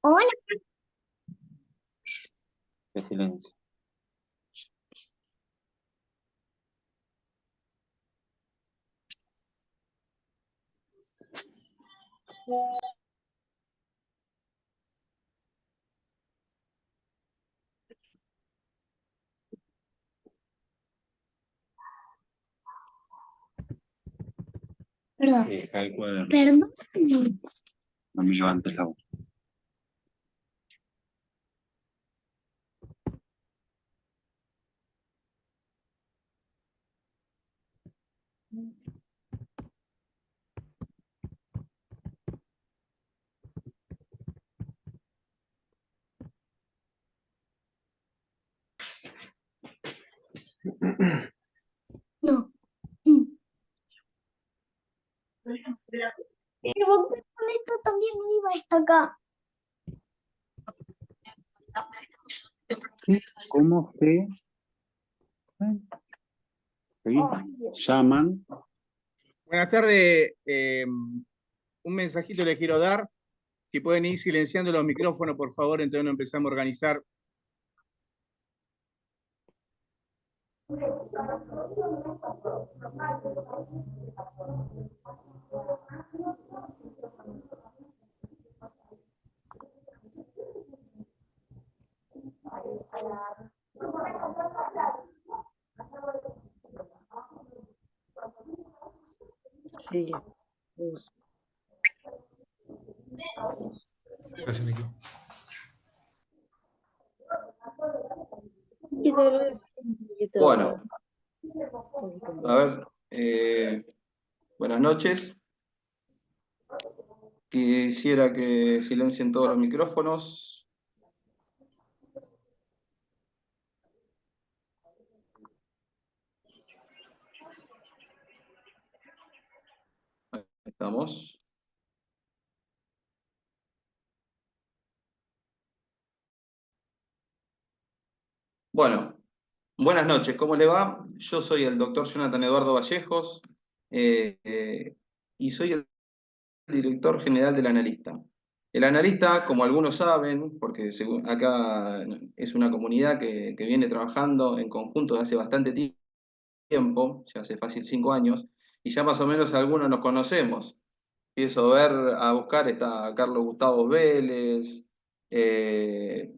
Hola, De silencio. perdón, Deja el cuaderno. perdón. No me levantes la voz. No. Pero vos con esto también no iba hasta acá. ¿Cómo se ¿sí? Llaman? Buenas tardes. Un mensajito les quiero dar. Si pueden ir silenciando los micrófonos, por favor, entonces nos empezamos a organizar. Sí. Gracias, Nico. Y tal vez un poquito. Bueno, un poquito a ver, buenas noches. Quisiera que silencien todos los micrófonos. Ahí estamos. Bueno, buenas noches, ¿cómo le va? Yo soy el doctor Jonathan Eduardo Vallejos y soy el director general del analista. El analista, como algunos saben, porque acá es una comunidad que viene trabajando en conjunto desde hace bastante tiempo, ya hace fácil 5 años, y ya más o menos algunos nos conocemos. Empiezo a buscar, está Carlos Gustavo Vélez, eh,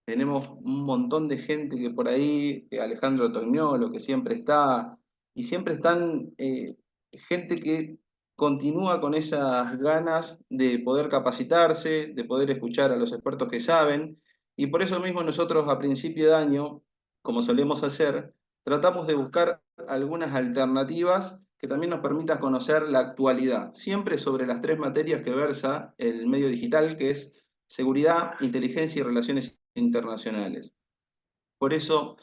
tenemos un montón de gente que por ahí, Alejandro Tognolo, que siempre está, y siempre están gente que continúa con esas ganas de poder capacitarse, de poder escuchar a los expertos que saben, y por eso mismo nosotros a principio de año, como solemos hacer, tratamos de buscar algunas alternativas que también nos permitan conocer la actualidad, siempre sobre las 3 materias que versa el medio digital, que es seguridad, inteligencia y relaciones internacionales. Por eso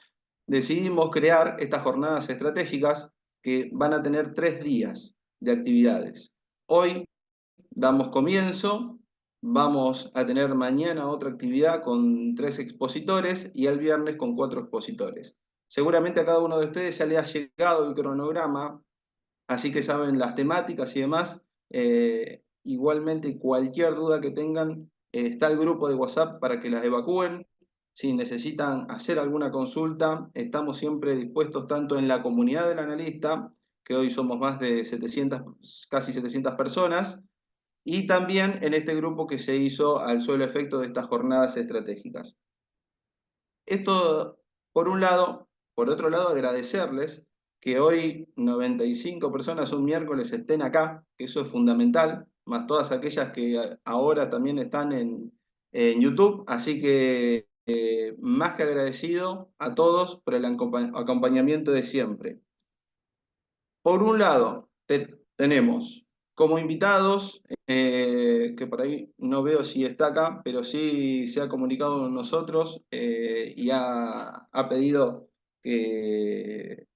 decidimos crear estas jornadas estratégicas que van a tener 3 días de actividades. Hoy damos comienzo, vamos a tener mañana otra actividad con 3 expositores y el viernes con 4 expositores. Seguramente a cada uno de ustedes ya le ha llegado el cronograma, así que saben las temáticas y demás. Igualmente, cualquier duda que tengan, está el grupo de WhatsApp para que las evacúen. Si necesitan hacer alguna consulta, estamos siempre dispuestos tanto en la comunidad del analista, que hoy somos más de 700, casi 700 personas, y también en este grupo que se hizo al solo efecto de estas jornadas estratégicas. Esto por un lado. Por otro lado, agradecerles que hoy 95 personas un miércoles estén acá, que eso es fundamental, más todas aquellas que ahora también están en YouTube. Así que más que agradecido a todos por el acompañamiento de siempre. Por un lado, tenemos como invitados, que por ahí no veo si está acá, pero sí se ha comunicado con nosotros y ha pedido que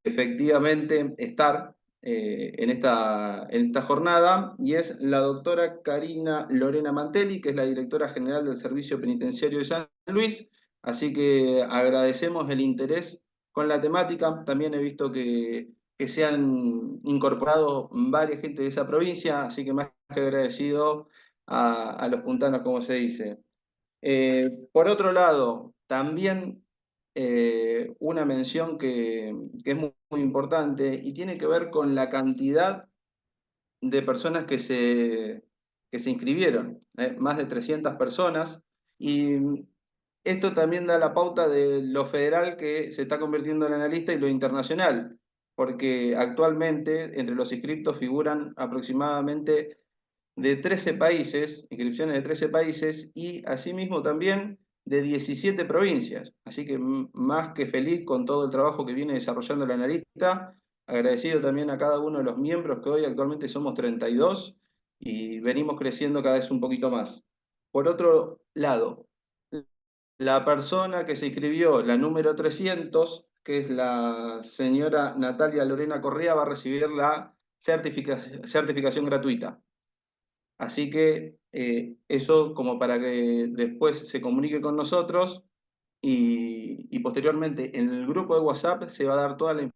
efectivamente estar en esta jornada, y es la doctora Karina Lorena Mantelli, que es la directora general del Servicio Penitenciario de San Luis. Así que agradecemos el interés con la temática. También he visto que se han incorporado varias gente de esa provincia, así que más que agradecido a los puntanos, como se dice. Por otro lado, también una mención que es muy importante y tiene que ver con la cantidad de personas que se inscribieron, más de 300 personas, y esto también da la pauta de lo federal que se está convirtiendo en analista y lo internacional, porque actualmente entre los inscriptos figuran aproximadamente de 13 países, inscripciones de 13 países, y asimismo también de 17 provincias. Así que más que feliz con todo el trabajo que viene desarrollando el analista, agradecido también a cada uno de los miembros, que hoy actualmente somos 32 y venimos creciendo cada vez un poquito más. Por otro lado, la persona que se inscribió, la número 300, que es la señora Natalia Lorena Correa, va a recibir la certificación gratuita. Así que eso como para que después se comunique con nosotros y posteriormente en el grupo de WhatsApp se va a dar toda la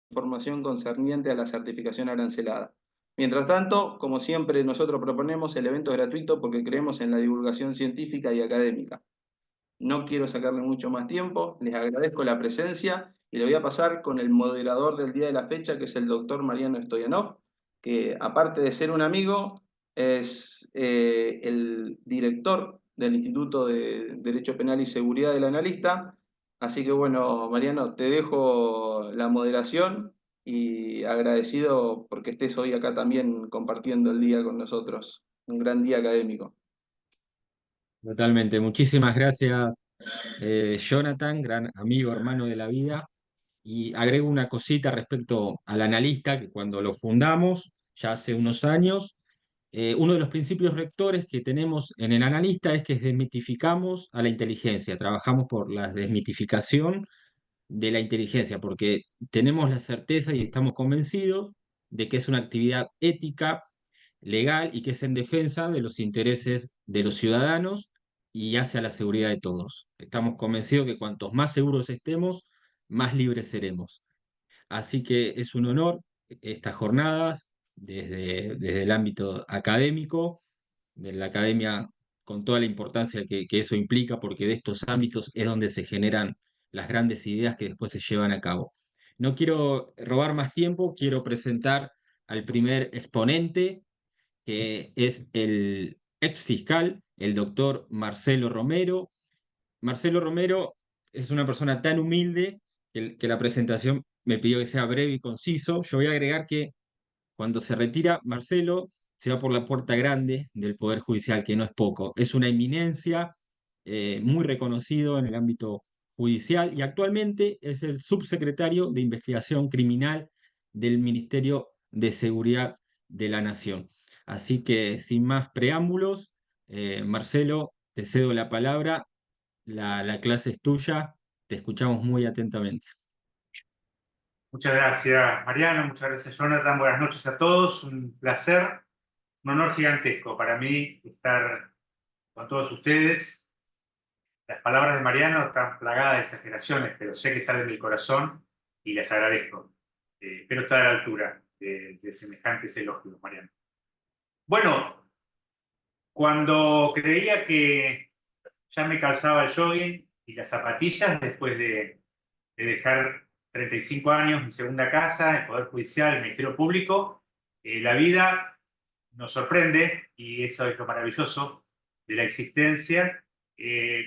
información concerniente a la certificación arancelada. Mientras tanto, como siempre nosotros proponemos, el evento es gratuito porque creemos en la divulgación científica y académica. No quiero sacarle mucho más tiempo, les agradezco la presencia y le voy a pasar con el moderador del día de la fecha, que es el doctor Mariano Stoyanov, que aparte de ser un amigo, es el director del Instituto de Derecho Penal y Seguridad del Analista. Así que bueno, Mariano, te dejo la moderación y agradecido porque estés hoy acá también compartiendo el día con nosotros. Un gran día académico. Totalmente. Muchísimas gracias, Jonathan, gran amigo, hermano de la vida. Y agrego una cosita respecto al analista, que cuando lo fundamos, ya hace unos años, uno de los principios rectores que tenemos en el analista es que desmitificamos a la inteligencia, trabajamos por la desmitificación de la inteligencia, porque tenemos la certeza y estamos convencidos de que es una actividad ética, legal y que es en defensa de los intereses de los ciudadanos y hacia la seguridad de todos. Estamos convencidos que cuantos más seguros estemos, más libres seremos. Así que es un honor estas jornadas desde el ámbito académico, de la academia con toda la importancia que eso implica, porque de estos ámbitos es donde se generan las grandes ideas que después se llevan a cabo. No quiero robar más tiempo, quiero presentar al primer exponente, que es el ex fiscal, el doctor Marcelo Romero. Marcelo Romero es una persona tan humilde que la presentación me pidió que sea breve y conciso. Yo voy a agregar que cuando se retira Marcelo, se va por la puerta grande del Poder Judicial, que no es poco. Es una eminencia, muy reconocido en el ámbito judicial y actualmente es el subsecretario de Investigación Criminal del Ministerio de Seguridad de la Nación. Así que sin más preámbulos, Marcelo, te cedo la palabra, la clase es tuya, te escuchamos muy atentamente. Muchas gracias, Mariano. Muchas gracias, Jonathan. Buenas noches a todos. Un placer, un honor gigantesco para mí estar con todos ustedes. Las palabras de Mariano están plagadas de exageraciones, pero sé que salen del corazón y les agradezco. Espero estar a la altura de semejantes elogios, Mariano. Bueno, cuando creía que ya me calzaba el jogging y las zapatillas después de dejar 35 años, mi segunda casa, el Poder Judicial, el Ministerio Público, la vida nos sorprende, y eso es lo maravilloso de la existencia,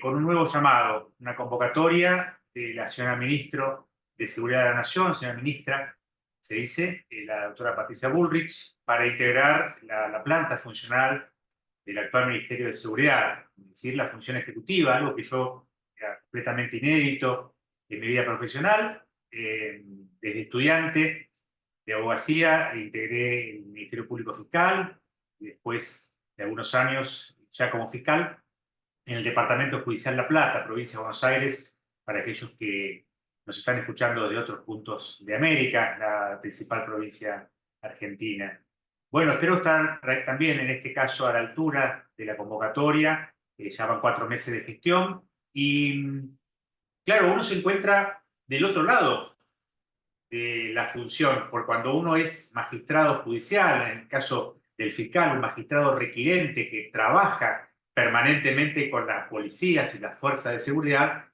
con un nuevo llamado, una convocatoria de la señora Ministro de Seguridad de la Nación, señora Ministra, se dice, la doctora Patricia Bullrich, para integrar la planta funcional del actual Ministerio de Seguridad, es decir, la función ejecutiva, algo que yo era completamente inédito en mi vida profesional. Desde estudiante de abogacía integré el Ministerio Público Fiscal, y después de algunos años ya como fiscal en el Departamento Judicial La Plata, provincia de Buenos Aires, para aquellos que nos están escuchando de otros puntos de América, la principal provincia argentina. Bueno, espero estar también en este caso a la altura de la convocatoria. Ya van 4 meses de gestión y, claro, uno se encuentra del otro lado de la función, porque cuando uno es magistrado judicial, en el caso del fiscal, un magistrado requirente que trabaja permanentemente con las policías y las fuerzas de seguridad,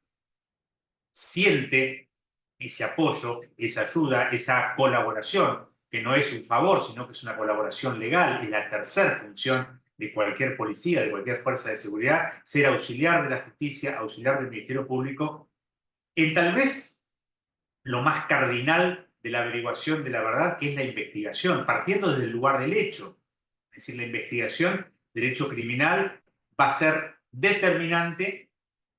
siente ese apoyo, esa ayuda, esa colaboración, que no es un favor, sino que es una colaboración legal, es la tercera función de cualquier policía, de cualquier fuerza de seguridad, ser auxiliar de la justicia, auxiliar del Ministerio Público, en tal vez lo más cardinal de la averiguación de la verdad, que es la investigación, partiendo desde el lugar del hecho. Es decir, la investigación del hecho criminal va a ser determinante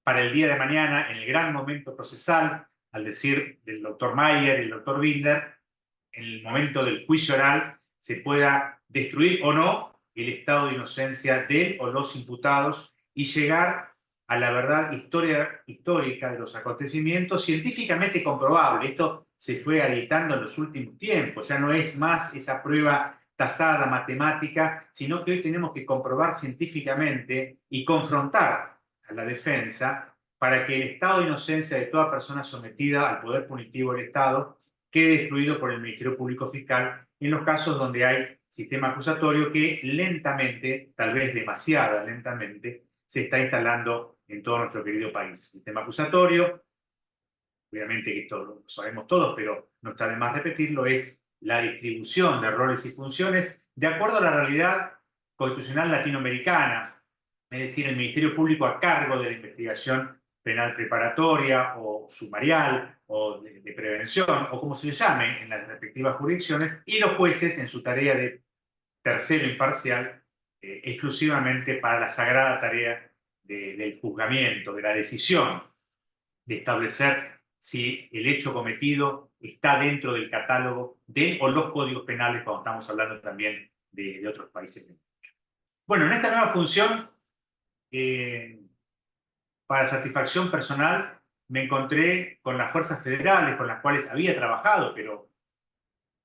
para el día de mañana, en el gran momento procesal, al decir del doctor Mayer y el doctor Binder, en el momento del juicio oral, se pueda destruir o no el estado de inocencia de él o los imputados y llegar a la verdad histórica de los acontecimientos científicamente comprobable. Esto se fue editando en los últimos tiempos, ya no es más esa prueba tasada matemática, sino que hoy tenemos que comprobar científicamente y confrontar a la defensa para que el estado de inocencia de toda persona sometida al poder punitivo del Estado quede destruido por el Ministerio Público Fiscal en los casos donde hay sistema acusatorio que lentamente, tal vez demasiado lentamente, se está instalando en todo nuestro querido país. Sistema acusatorio, obviamente que esto lo sabemos todos, pero no está de más repetirlo, es la distribución de roles y funciones de acuerdo a la realidad constitucional latinoamericana, es decir, el Ministerio Público a cargo de la investigación penal preparatoria o sumarial o de prevención, o como se llame en las respectivas jurisdicciones, y los jueces en su tarea de tercero imparcial, exclusivamente para la sagrada tarea del juzgamiento, de la decisión, de establecer si el hecho cometido está dentro del catálogo de o los códigos penales cuando estamos hablando también de otros países. Bueno, en esta nueva función, para satisfacción personal, me encontré con las fuerzas federales con las cuales había trabajado, pero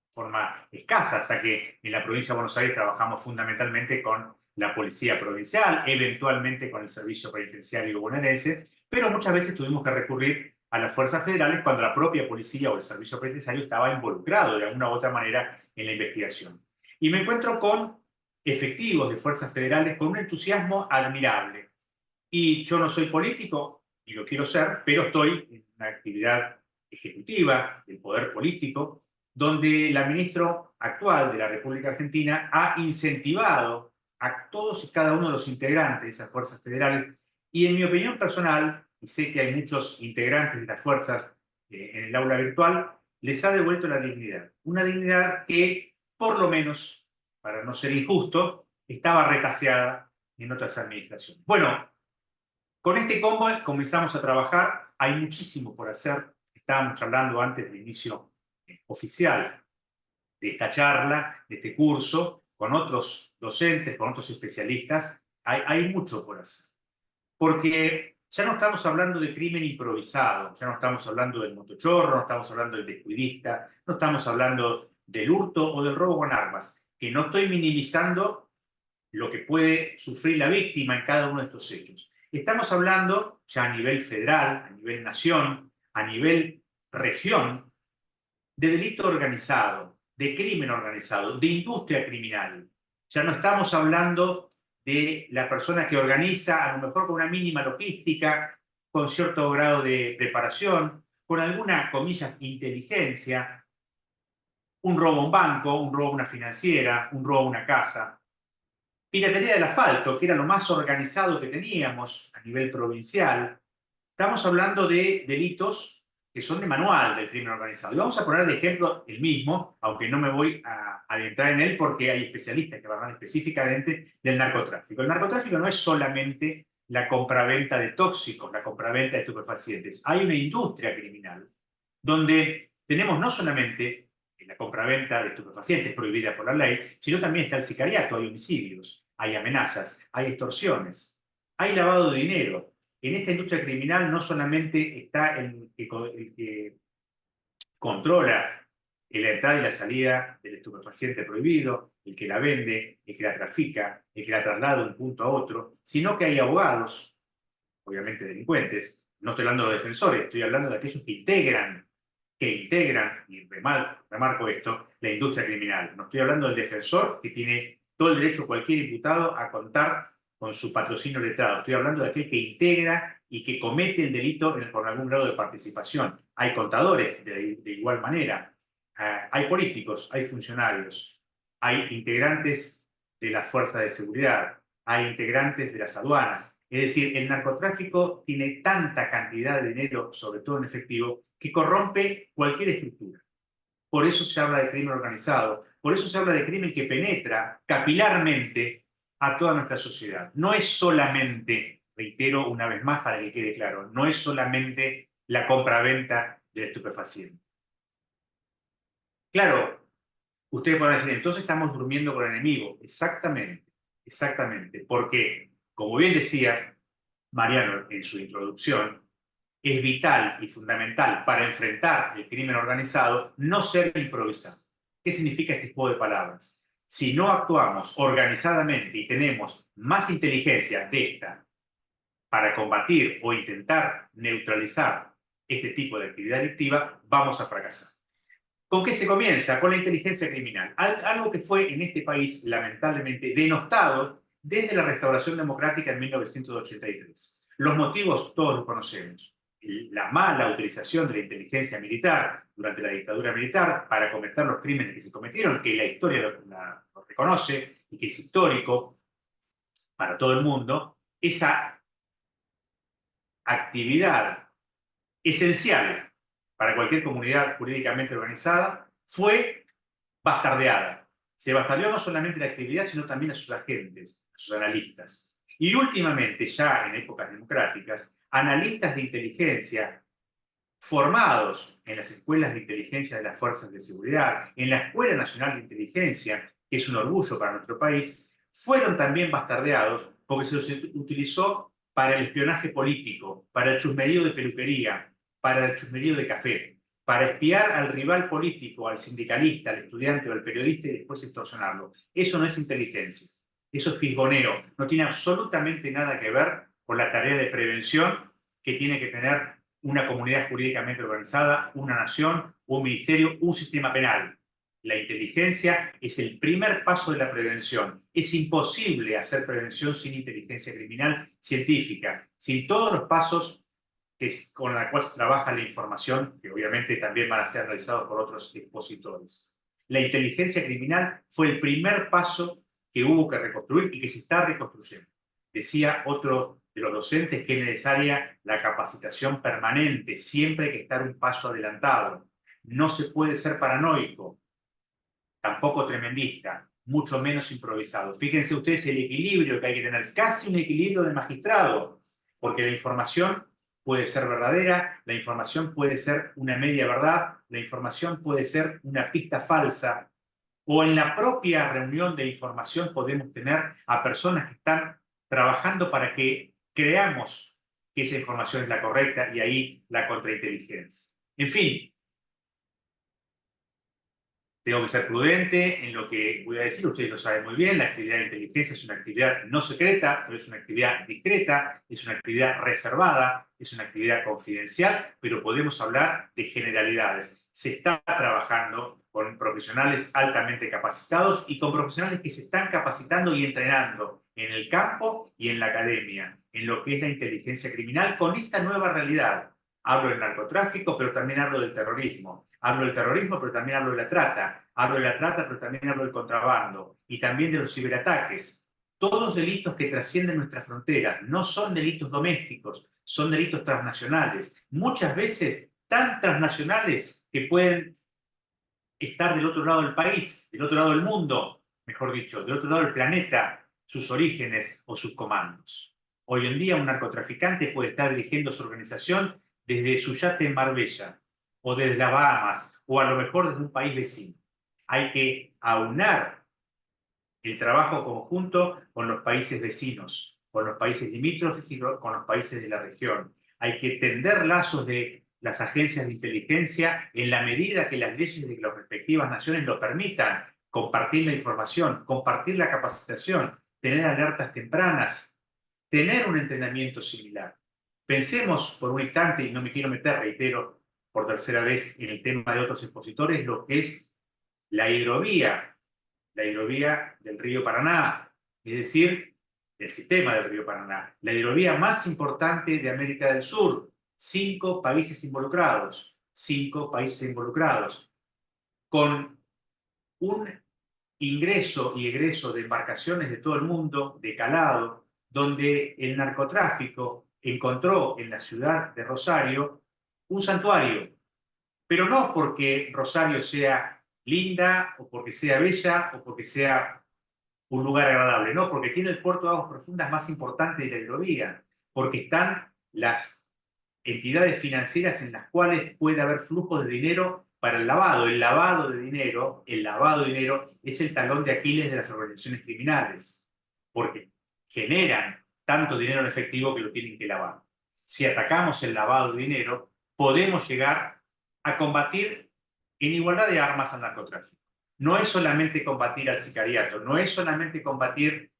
de forma escasa, ya que en la provincia de Buenos Aires trabajamos fundamentalmente con la policía provincial, eventualmente con el servicio penitenciario bonaerense, pero muchas veces tuvimos que recurrir a las fuerzas federales cuando la propia policía o el servicio penitenciario estaba involucrado de alguna u otra manera en la investigación. Y me encuentro con efectivos de fuerzas federales con un entusiasmo admirable. Y yo no soy político, ni lo quiero ser, pero estoy en una actividad ejecutiva del poder político, donde la ministra actual de la República Argentina ha incentivado a todos y cada uno de los integrantes de esas fuerzas federales, y en mi opinión personal, y sé que hay muchos integrantes de las fuerzas en el aula virtual, les ha devuelto la dignidad. Una dignidad que, por lo menos, para no ser injusto, estaba retaseada en otras administraciones. Bueno, con este combo comenzamos a trabajar, hay muchísimo por hacer. Estábamos charlando antes del inicio oficial de esta charla, de este curso, con otros docentes, con otros especialistas. Hay mucho por hacer. Porque ya no estamos hablando de crimen improvisado, ya no estamos hablando del motochorro, no estamos hablando del descuidista, no estamos hablando del hurto o del robo con armas, que no estoy minimizando lo que puede sufrir la víctima en cada uno de estos hechos. Estamos hablando ya a nivel federal, a nivel nación, a nivel región, de delito organizado, de crimen organizado, de industria criminal. Ya no estamos hablando de la persona que organiza, a lo mejor con una mínima logística, con cierto grado de preparación, con alguna, comillas, inteligencia, un robo a un banco, un robo a una financiera, un robo a una casa. Piratería del asfalto, que era lo más organizado que teníamos a nivel provincial. Estamos hablando de delitos que son de manual del crimen organizado. Y vamos a poner de ejemplo el mismo, aunque no me voy a adentrar en él porque hay especialistas que van a hablar específicamente del narcotráfico. El narcotráfico no es solamente la compraventa de tóxicos, la compraventa de estupefacientes. Hay una industria criminal donde tenemos no solamente la compraventa de estupefacientes prohibida por la ley, sino también está el sicariato, hay homicidios, hay amenazas, hay extorsiones, hay lavado de dinero. En esta industria criminal no solamente está el que controla la entrada y la salida del estupefaciente prohibido, el que la vende, el que la trafica, el que la traslada de un punto a otro, sino que hay abogados, obviamente delincuentes, no estoy hablando de defensores, estoy hablando de aquellos que integran, y remarco esto, la industria criminal. No estoy hablando del defensor que tiene todo el derecho cualquier imputado a contar con su patrocinio letrado. Estoy hablando de aquel que integra y que comete el delito con algún grado de participación. Hay contadores de igual manera. Hay políticos, hay funcionarios, hay integrantes de las fuerzas de seguridad, hay integrantes de las aduanas. Es decir, el narcotráfico tiene tanta cantidad de dinero, sobre todo en efectivo, que corrompe cualquier estructura. Por eso se habla de crimen organizado, por eso se habla de crimen que penetra capilarmente a toda nuestra sociedad. No es solamente, reitero una vez más para que quede claro, no es solamente la compra-venta del estupefaciente. Claro, ustedes podrán decir, entonces estamos durmiendo con el enemigo. Exactamente, exactamente. Porque, como bien decía Mariano en su introducción, es vital y fundamental para enfrentar el crimen organizado no ser improvisado. ¿Qué significa este juego de palabras? Si no actuamos organizadamente y tenemos más inteligencia de esta para combatir o intentar neutralizar este tipo de actividad delictiva, vamos a fracasar. ¿Con qué se comienza? Con la inteligencia criminal. Algo que fue en este país, lamentablemente, denostado desde la restauración democrática en 1983. Los motivos todos los conocemos. La mala utilización de la inteligencia militar durante la dictadura militar para cometer los crímenes que se cometieron, que la historia lo reconoce y que es histórico para todo el mundo, esa actividad esencial para cualquier comunidad jurídicamente organizada fue bastardeada. Se bastardeó no solamente la actividad, sino también a sus agentes, a sus analistas. Y últimamente, ya en épocas democráticas, analistas de inteligencia formados en las escuelas de inteligencia de las fuerzas de seguridad, en la Escuela Nacional de Inteligencia, que es un orgullo para nuestro país, fueron también bastardeados porque se los utilizó para el espionaje político, para el chusmerío de peluquería, para el chusmerío de café, para espiar al rival político, al sindicalista, al estudiante o al periodista y después extorsionarlo. Eso no es inteligencia, eso es fisgoneo, no tiene absolutamente nada que ver con la tarea de prevención que tiene que tener una comunidad jurídicamente organizada, una nación, un ministerio, un sistema penal. La inteligencia es el primer paso de la prevención. Es imposible hacer prevención sin inteligencia criminal científica, sin todos los pasos con los cuales se trabaja la información, que obviamente también van a ser realizados por otros expositores. La inteligencia criminal fue el primer paso que hubo que reconstruir y que se está reconstruyendo. Decía otro de los docentes que es necesaria la capacitación permanente, siempre hay que estar un paso adelantado. No se puede ser paranoico, tampoco tremendista, mucho menos improvisado. Fíjense ustedes el equilibrio que hay que tener, casi un equilibrio de magistrado, porque la información puede ser verdadera, la información puede ser una media verdad, la información puede ser una pista falsa, o en la propia reunión de información podemos tener a personas que están trabajando para que creamos que esa información es la correcta y ahí la contrainteligencia. En fin, tengo que ser prudente en lo que voy a decir, ustedes lo saben muy bien, la actividad de inteligencia es una actividad no secreta, pero es una actividad discreta, es una actividad reservada, es una actividad confidencial, pero podemos hablar de generalidades. Se está trabajando con profesionales altamente capacitados y con profesionales que se están capacitando y entrenando en el campo y en la academia, en lo que es la inteligencia criminal con esta nueva realidad. Hablo del narcotráfico, pero también hablo del terrorismo. Hablo del terrorismo, pero también hablo de la trata. Hablo de la trata, pero también hablo del contrabando. Y también de los ciberataques. Todos delitos que trascienden nuestras fronteras. No son delitos domésticos, son delitos transnacionales. Muchas veces tan transnacionales que pueden estar del otro lado del país, del otro lado del mundo, mejor dicho, del otro lado del planeta, sus orígenes o sus comandos. Hoy en día un narcotraficante puede estar dirigiendo su organización desde su yate en Marbella, o desde las Bahamas, o a lo mejor desde un país vecino. Hay que aunar el trabajo conjunto con los países vecinos, con los países limítrofes y con los países de la región. Hay que tender lazos de las agencias de inteligencia en la medida que las leyes de las respectivas naciones lo permitan, compartir la información, compartir la capacitación, tener alertas tempranas, tener un entrenamiento similar. Pensemos por un instante, y no me quiero meter, reitero, por tercera vez en el tema de otros expositores, lo que es la hidrovía la hidrovía del río Paraná, es decir, el sistema del río Paraná, la hidrovía más importante de América del Sur, 5 países involucrados, 5 países involucrados, con un ingreso y egreso de embarcaciones de todo el mundo, de calado, donde el narcotráfico encontró en la ciudad de Rosario un santuario, pero no porque Rosario sea linda, o porque sea bella, o porque sea un lugar agradable, no, porque tiene el puerto de aguas profundas más importante de la hidrovía, porque están las entidades financieras en las cuales puede haber flujos de dinero para el lavado. El lavado de dinero es el talón de Aquiles de las organizaciones criminales, porque generan tanto dinero en efectivo que lo tienen que lavar. Si atacamos el lavado de dinero, podemos llegar a combatir en igualdad de armas al narcotráfico. No es solamente combatir al sicariato, no es solamente combatir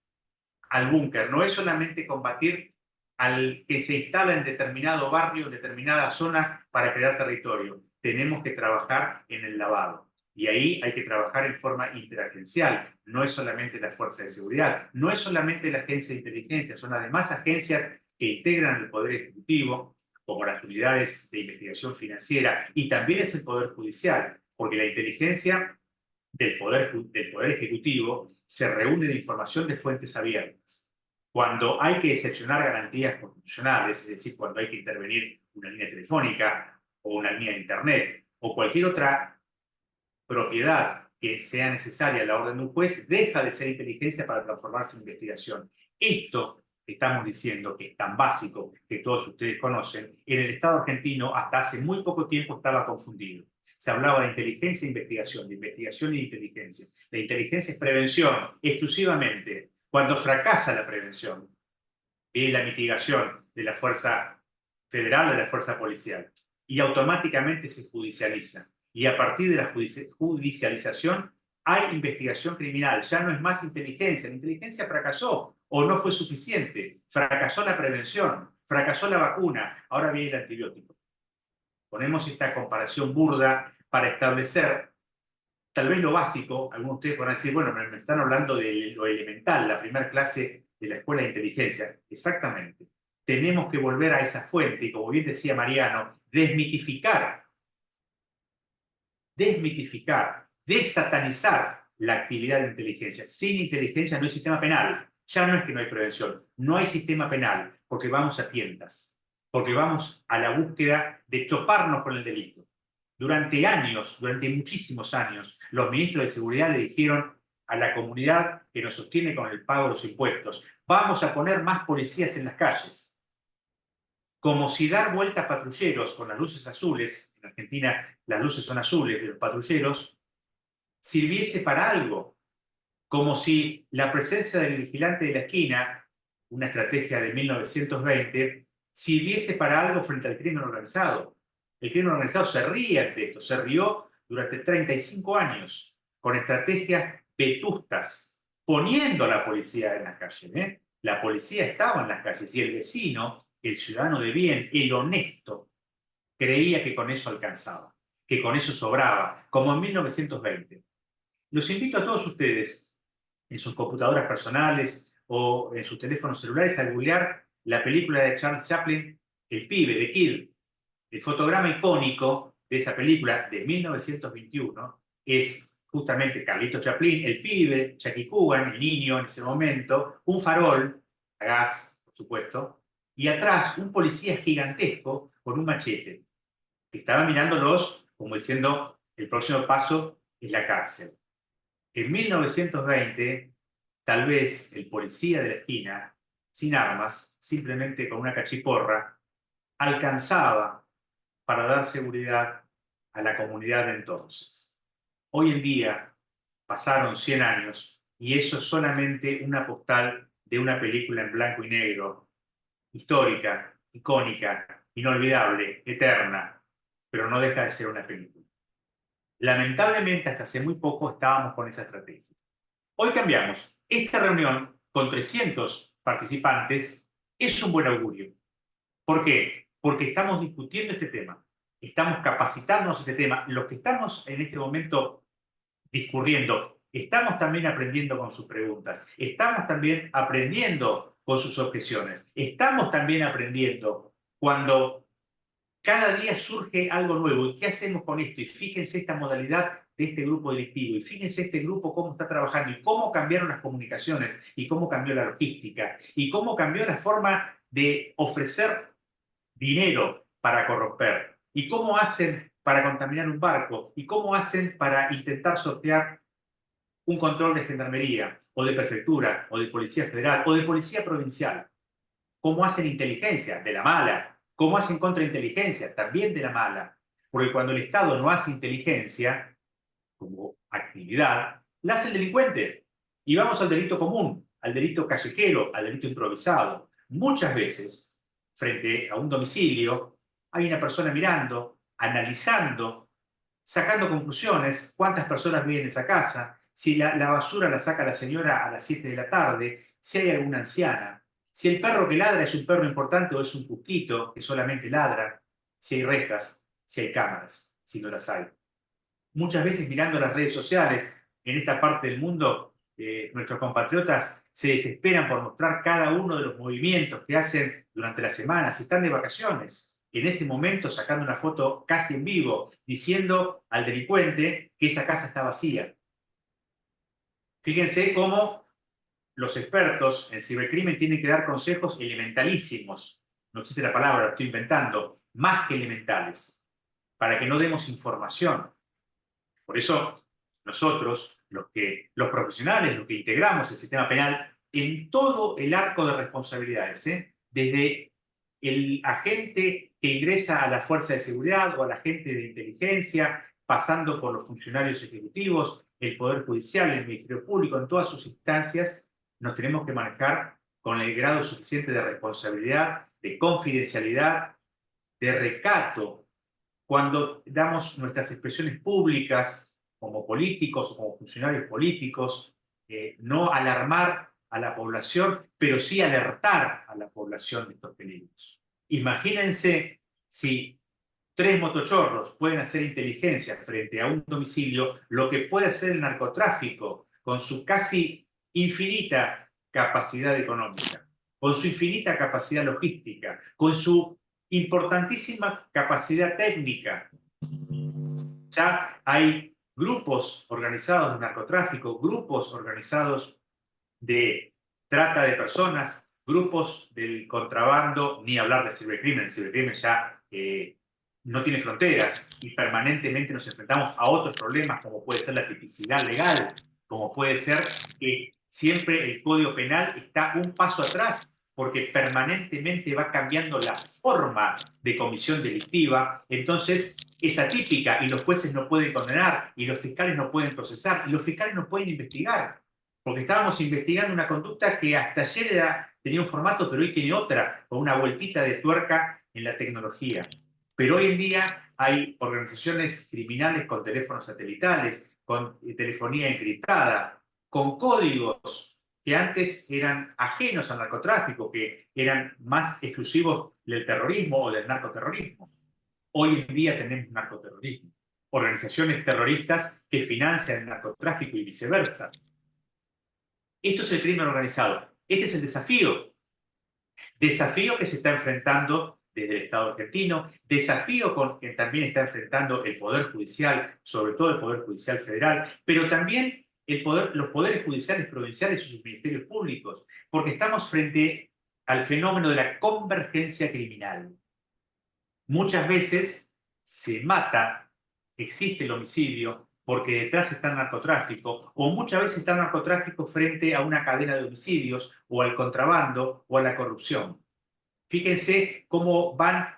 al búnker, no es solamente combatir al que se instala en determinado barrio, en determinada zona para crear territorio. Tenemos que trabajar en el lavado. Y ahí hay que trabajar en forma interagencial. No es solamente la Fuerza de Seguridad, no es solamente la Agencia de Inteligencia, son además agencias que integran el Poder Ejecutivo, como las unidades de investigación financiera, y también es el Poder Judicial, porque la inteligencia del Poder Ejecutivo se reúne de información de fuentes abiertas. Cuando hay que excepcionar garantías constitucionales, es decir, cuando hay que intervenir una línea telefónica o una línea de internet o cualquier otra propiedad que sea necesaria a la orden de un juez, deja de ser inteligencia para transformarse en investigación. Esto que estamos diciendo, que es tan básico, que todos ustedes conocen, en el Estado argentino hasta hace muy poco tiempo estaba confundido. Se hablaba de inteligencia e investigación, de investigación y de inteligencia. La inteligencia es prevención exclusivamente. Cuando fracasa la prevención, viene la mitigación de la fuerza federal, de la fuerza policial, y automáticamente se judicializa. Y a partir de la judicialización hay investigación criminal, ya no es más inteligencia. La inteligencia fracasó o no fue suficiente, fracasó la prevención, fracasó la vacuna, ahora viene el antibiótico. Ponemos esta comparación burda para establecer tal vez lo básico. Algunos de ustedes podrán decir, bueno, me están hablando de lo elemental, la primera clase de la escuela de inteligencia. Exactamente. Tenemos que volver a esa fuente y, como bien decía Mariano, desmitificar, desatanizar la actividad de inteligencia. Sin inteligencia no hay sistema penal. Ya no es que no hay prevención, no hay sistema penal, porque vamos a tientas, porque vamos a la búsqueda de choparnos con el delito. Durante años, durante muchísimos años, los ministros de Seguridad le dijeron a la comunidad que nos sostiene con el pago de los impuestos, vamos a poner más policías en las calles. Como si dar vueltas a patrulleros con las luces azules, en Argentina las luces son azules de los patrulleros, sirviese para algo. Como si la presencia del vigilante de la esquina, una estrategia de 1920, sirviese para algo frente al crimen organizado. El crimen organizado se ríe ante esto, se rió durante 35 años con estrategias vetustas, poniendo a la policía en las calles. La policía estaba en las calles y el vecino, el ciudadano de bien, el honesto, creía que con eso alcanzaba, que con eso sobraba, como en 1920. Los invito a todos ustedes, en sus computadoras personales o en sus teléfonos celulares, a googlear la película de Charles Chaplin, El pibe, The Kid. El fotograma icónico de esa película de 1921 es justamente Carlito Chaplin, el pibe, Jackie Coogan, el niño en ese momento, un farol, a gas, por supuesto, y atrás un policía gigantesco con un machete, que estaba mirándolos como diciendo, el próximo paso es la cárcel. En 1920, tal vez el policía de la esquina, sin armas, simplemente con una cachiporra, alcanzaba para dar seguridad a la comunidad de entonces. Hoy en día pasaron 100 años y eso es solamente una postal de una película en blanco y negro, histórica, icónica, inolvidable, eterna, pero no deja de ser una película. Lamentablemente, hasta hace muy poco estábamos con esa estrategia. Hoy cambiamos. Esta reunión con 300 participantes es un buen augurio. ¿Por qué? Porque estamos discutiendo este tema, estamos capacitándonos este tema. Los que estamos en este momento discurriendo Estamos también aprendiendo con sus preguntas. Estamos también aprendiendo con sus objeciones. Estamos también aprendiendo cuando cada día surge algo nuevo. ¿Y qué hacemos con esto? Y fíjense esta modalidad de este grupo directivo. Y fíjense este grupo cómo está trabajando y cómo cambiaron las comunicaciones y cómo cambió la logística y cómo cambió la forma de ofrecer dinero para corromper y cómo hacen para contaminar un barco y cómo hacen para intentar sortear un control de gendarmería o de prefectura o de policía federal o de policía provincial. Cómo hacen inteligencia de la mala, cómo hacen contrainteligencia también de la mala, porque cuando el Estado no hace inteligencia como actividad, la hace el delincuente. Y vamos al delito común, al delito callejero, al delito improvisado. Muchas veces, frente a un domicilio, hay una persona mirando, analizando, sacando conclusiones, cuántas personas viven en esa casa, si la basura la saca la señora a las 7 de la tarde, si hay alguna anciana, si el perro que ladra es un perro importante o es un cusquito que solamente ladra, si hay rejas, si hay cámaras, si no las hay. Muchas veces mirando las redes sociales, en esta parte del mundo, nuestros compatriotas se desesperan por mostrar cada uno de los movimientos que hacen durante la semana, si están de vacaciones, en ese momento sacando una foto casi en vivo, diciendo al delincuente que esa casa está vacía. Fíjense cómo los expertos en cibercrimen tienen que dar consejos elementalísimos, no existe la palabra, lo estoy inventando, más que elementales, para que no demos información. Por eso nosotros, los profesionales, los que integramos el sistema penal, en todo el arco de responsabilidades, desde el agente que ingresa a la fuerza de seguridad o al agente de inteligencia, pasando por los funcionarios ejecutivos, el Poder Judicial, el Ministerio Público, en todas sus instancias, nos tenemos que manejar con el grado suficiente de responsabilidad, de confidencialidad, de recato. Cuando damos nuestras expresiones públicas como políticos o como funcionarios políticos, no alarmar a la población, pero sí alertar a la población de estos peligros. Imagínense si 3 motochorros pueden hacer inteligencia frente a un domicilio, lo que puede hacer el narcotráfico con su casi infinita capacidad económica, con su infinita capacidad logística, con su importantísima capacidad técnica. Ya hay grupos organizados de narcotráfico, grupos organizados de trata de personas, grupos del contrabando, ni hablar de cibercrimen. El cibercrimen ya no tiene fronteras y permanentemente nos enfrentamos a otros problemas como puede ser la tipicidad legal, como puede ser que siempre el Código Penal está un paso atrás porque permanentemente va cambiando la forma de comisión delictiva. Entonces es atípica y los jueces no pueden condenar y los fiscales no pueden procesar y los fiscales no pueden investigar. Porque estábamos investigando una conducta que hasta ayer tenía un formato, pero hoy tiene otra, con una vueltita de tuerca en la tecnología. Pero hoy en día hay organizaciones criminales con teléfonos satelitales, con telefonía encriptada, con códigos que antes eran ajenos al narcotráfico, que eran más exclusivos del terrorismo o del narcoterrorismo. Hoy en día tenemos narcoterrorismo, organizaciones terroristas que financian el narcotráfico y viceversa. Esto es el crimen organizado. Este es el desafío. Desafío que se está enfrentando desde el Estado argentino, desafío con que también está enfrentando el Poder Judicial, sobre todo el Poder Judicial Federal, pero también los poderes judiciales provinciales y sus ministerios públicos, porque estamos frente al fenómeno de la convergencia criminal. Muchas veces se mata, existe el homicidio, porque detrás está el narcotráfico, o muchas veces está el narcotráfico frente a una cadena de homicidios, o al contrabando, o a la corrupción. Fíjense cómo van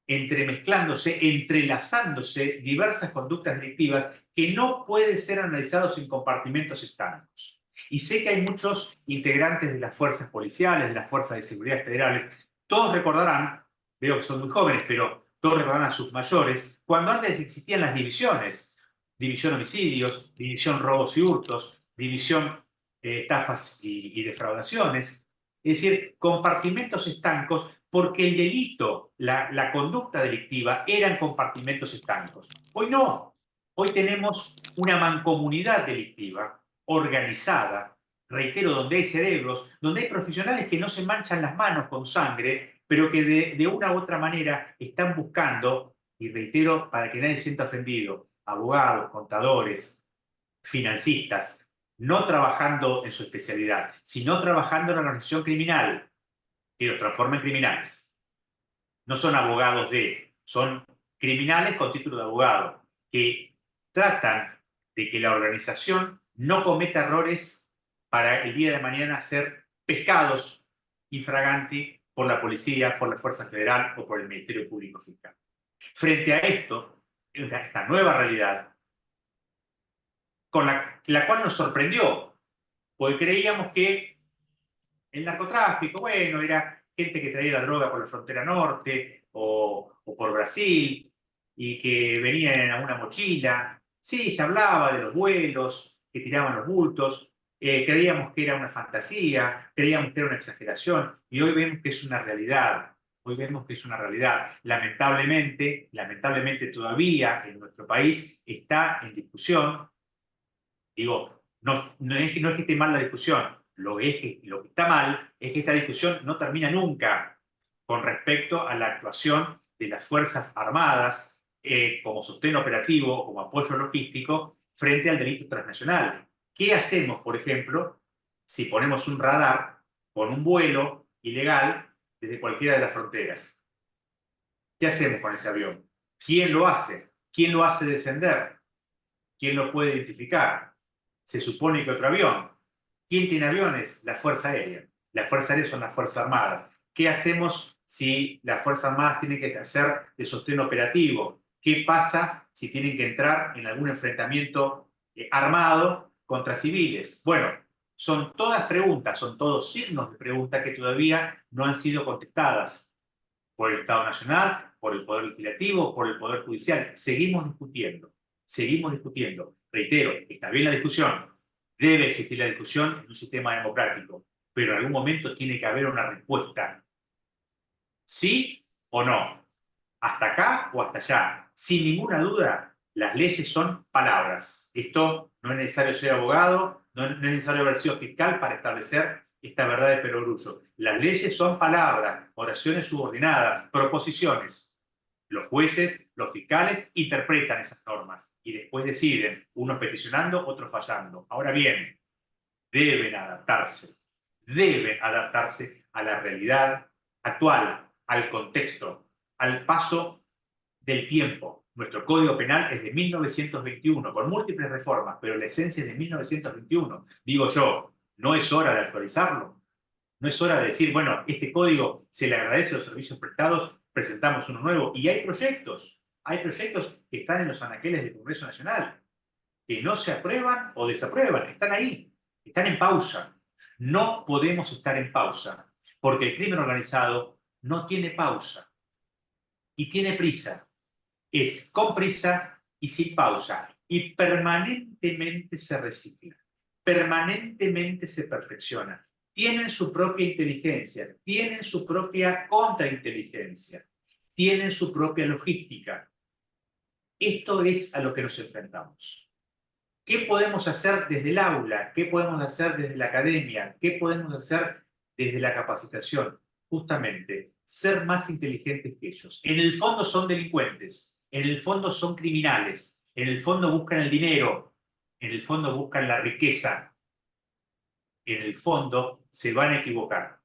entremezclándose, entrelazándose diversas conductas delictivas que no pueden ser analizados en compartimentos estancos. Y sé que hay muchos integrantes de las fuerzas policiales, de las fuerzas de seguridad federales, todos recordarán, veo que son muy jóvenes, pero todos recordarán a sus mayores, cuando antes existían las divisiones, división homicidios, división robos y hurtos, división estafas y defraudaciones, es decir, compartimentos estancos, porque el delito, la conducta delictiva, eran compartimentos estancos. Hoy no. Hoy tenemos una mancomunidad delictiva organizada, reitero, donde hay cerebros, donde hay profesionales que no se manchan las manos con sangre, pero que de una u otra manera están buscando, y reitero, para que nadie se sienta ofendido, abogados, contadores, financistas, no trabajando en su especialidad, sino trabajando en una organización criminal, que los transforma en criminales. No son abogados son criminales con título de abogado, que tratan de que la organización no cometa errores para el día de mañana ser pescados infraganti por la policía, por la Fuerza Federal o por el Ministerio Público Fiscal. Frente a esto, esta nueva realidad, con la cual nos sorprendió, porque creíamos que el narcotráfico, bueno, era gente que traía la droga por la frontera norte o por Brasil y que venían en una mochila. Sí, se hablaba de los vuelos que tiraban los bultos, creíamos que era una fantasía, creíamos que era una exageración y hoy vemos que es una realidad. Hoy vemos que es una realidad. Lamentablemente todavía en nuestro país está en discusión. Digo, no es que esté mal la discusión, lo que está mal es que esta discusión no termina nunca con respecto a la actuación de las Fuerzas Armadas como sostén operativo, como apoyo logístico frente al delito transnacional. ¿Qué hacemos, por ejemplo, si ponemos un radar con un vuelo ilegal desde cualquiera de las fronteras? ¿Qué hacemos con ese avión? ¿Quién lo hace? ¿Quién lo hace descender? ¿Quién lo puede identificar? Se supone que otro avión. ¿Quién tiene aviones? La Fuerza Aérea. Las Fuerzas Aéreas son las Fuerzas Armadas. ¿Qué hacemos si las Fuerzas Armadas tienen que hacer de sostén operativo? ¿Qué pasa si tienen que entrar en algún enfrentamiento armado contra civiles? Bueno, son todas preguntas, son todos signos de pregunta que todavía no han sido contestadas por el Estado Nacional, por el Poder Legislativo, por el Poder Judicial. Seguimos discutiendo. Reitero, está bien la discusión, debe existir la discusión en un sistema democrático, pero en algún momento tiene que haber una respuesta. ¿Sí o no? ¿Hasta acá o hasta allá? Sin ninguna duda, las leyes son palabras. Esto no es necesario ser abogado, no es necesario haber sido fiscal para establecer esta verdad de perogrullo. Las leyes son palabras, oraciones subordinadas, proposiciones. Los jueces, los fiscales, interpretan esas normas y después deciden, unos peticionando, otros fallando. Ahora bien, deben adaptarse a la realidad actual, al contexto, al paso del tiempo. Nuestro Código Penal es de 1921, con múltiples reformas, pero la esencia es de 1921. Digo yo, ¿no es hora de actualizarlo? ¿No es hora de decir, bueno, este código se le agradece a los servicios prestados, presentamos uno nuevo? Y hay proyectos que están en los anaqueles del Congreso Nacional, que no se aprueban o desaprueban, están ahí, están en pausa. No podemos estar en pausa, porque el crimen organizado no tiene pausa y tiene prisa. Es con prisa y sin pausa, y permanentemente se recicla, permanentemente se perfecciona. Tienen su propia inteligencia, tienen su propia contrainteligencia, tienen su propia logística. Esto es a lo que nos enfrentamos. ¿Qué podemos hacer desde el aula? ¿Qué podemos hacer desde la academia? ¿Qué podemos hacer desde la capacitación? Justamente, ser más inteligentes que ellos. En el fondo son delincuentes, en el fondo son criminales, en el fondo buscan el dinero, en el fondo buscan la riqueza. En el fondo se van a equivocar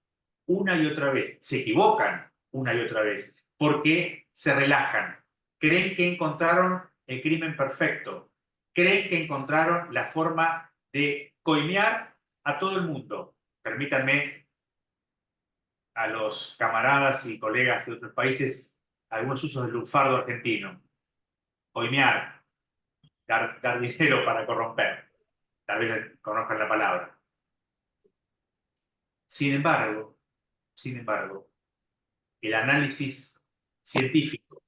una y otra vez. Se equivocan una y otra vez porque se relajan. Creen que encontraron el crimen perfecto. Creen que encontraron la forma de coimear a todo el mundo. Permítanme a los camaradas y colegas de otros países algunos usos del lunfardo argentino. Coimear, dar dinero para corromper. Tal vez conozcan la palabra. Sin embargo, el análisis científico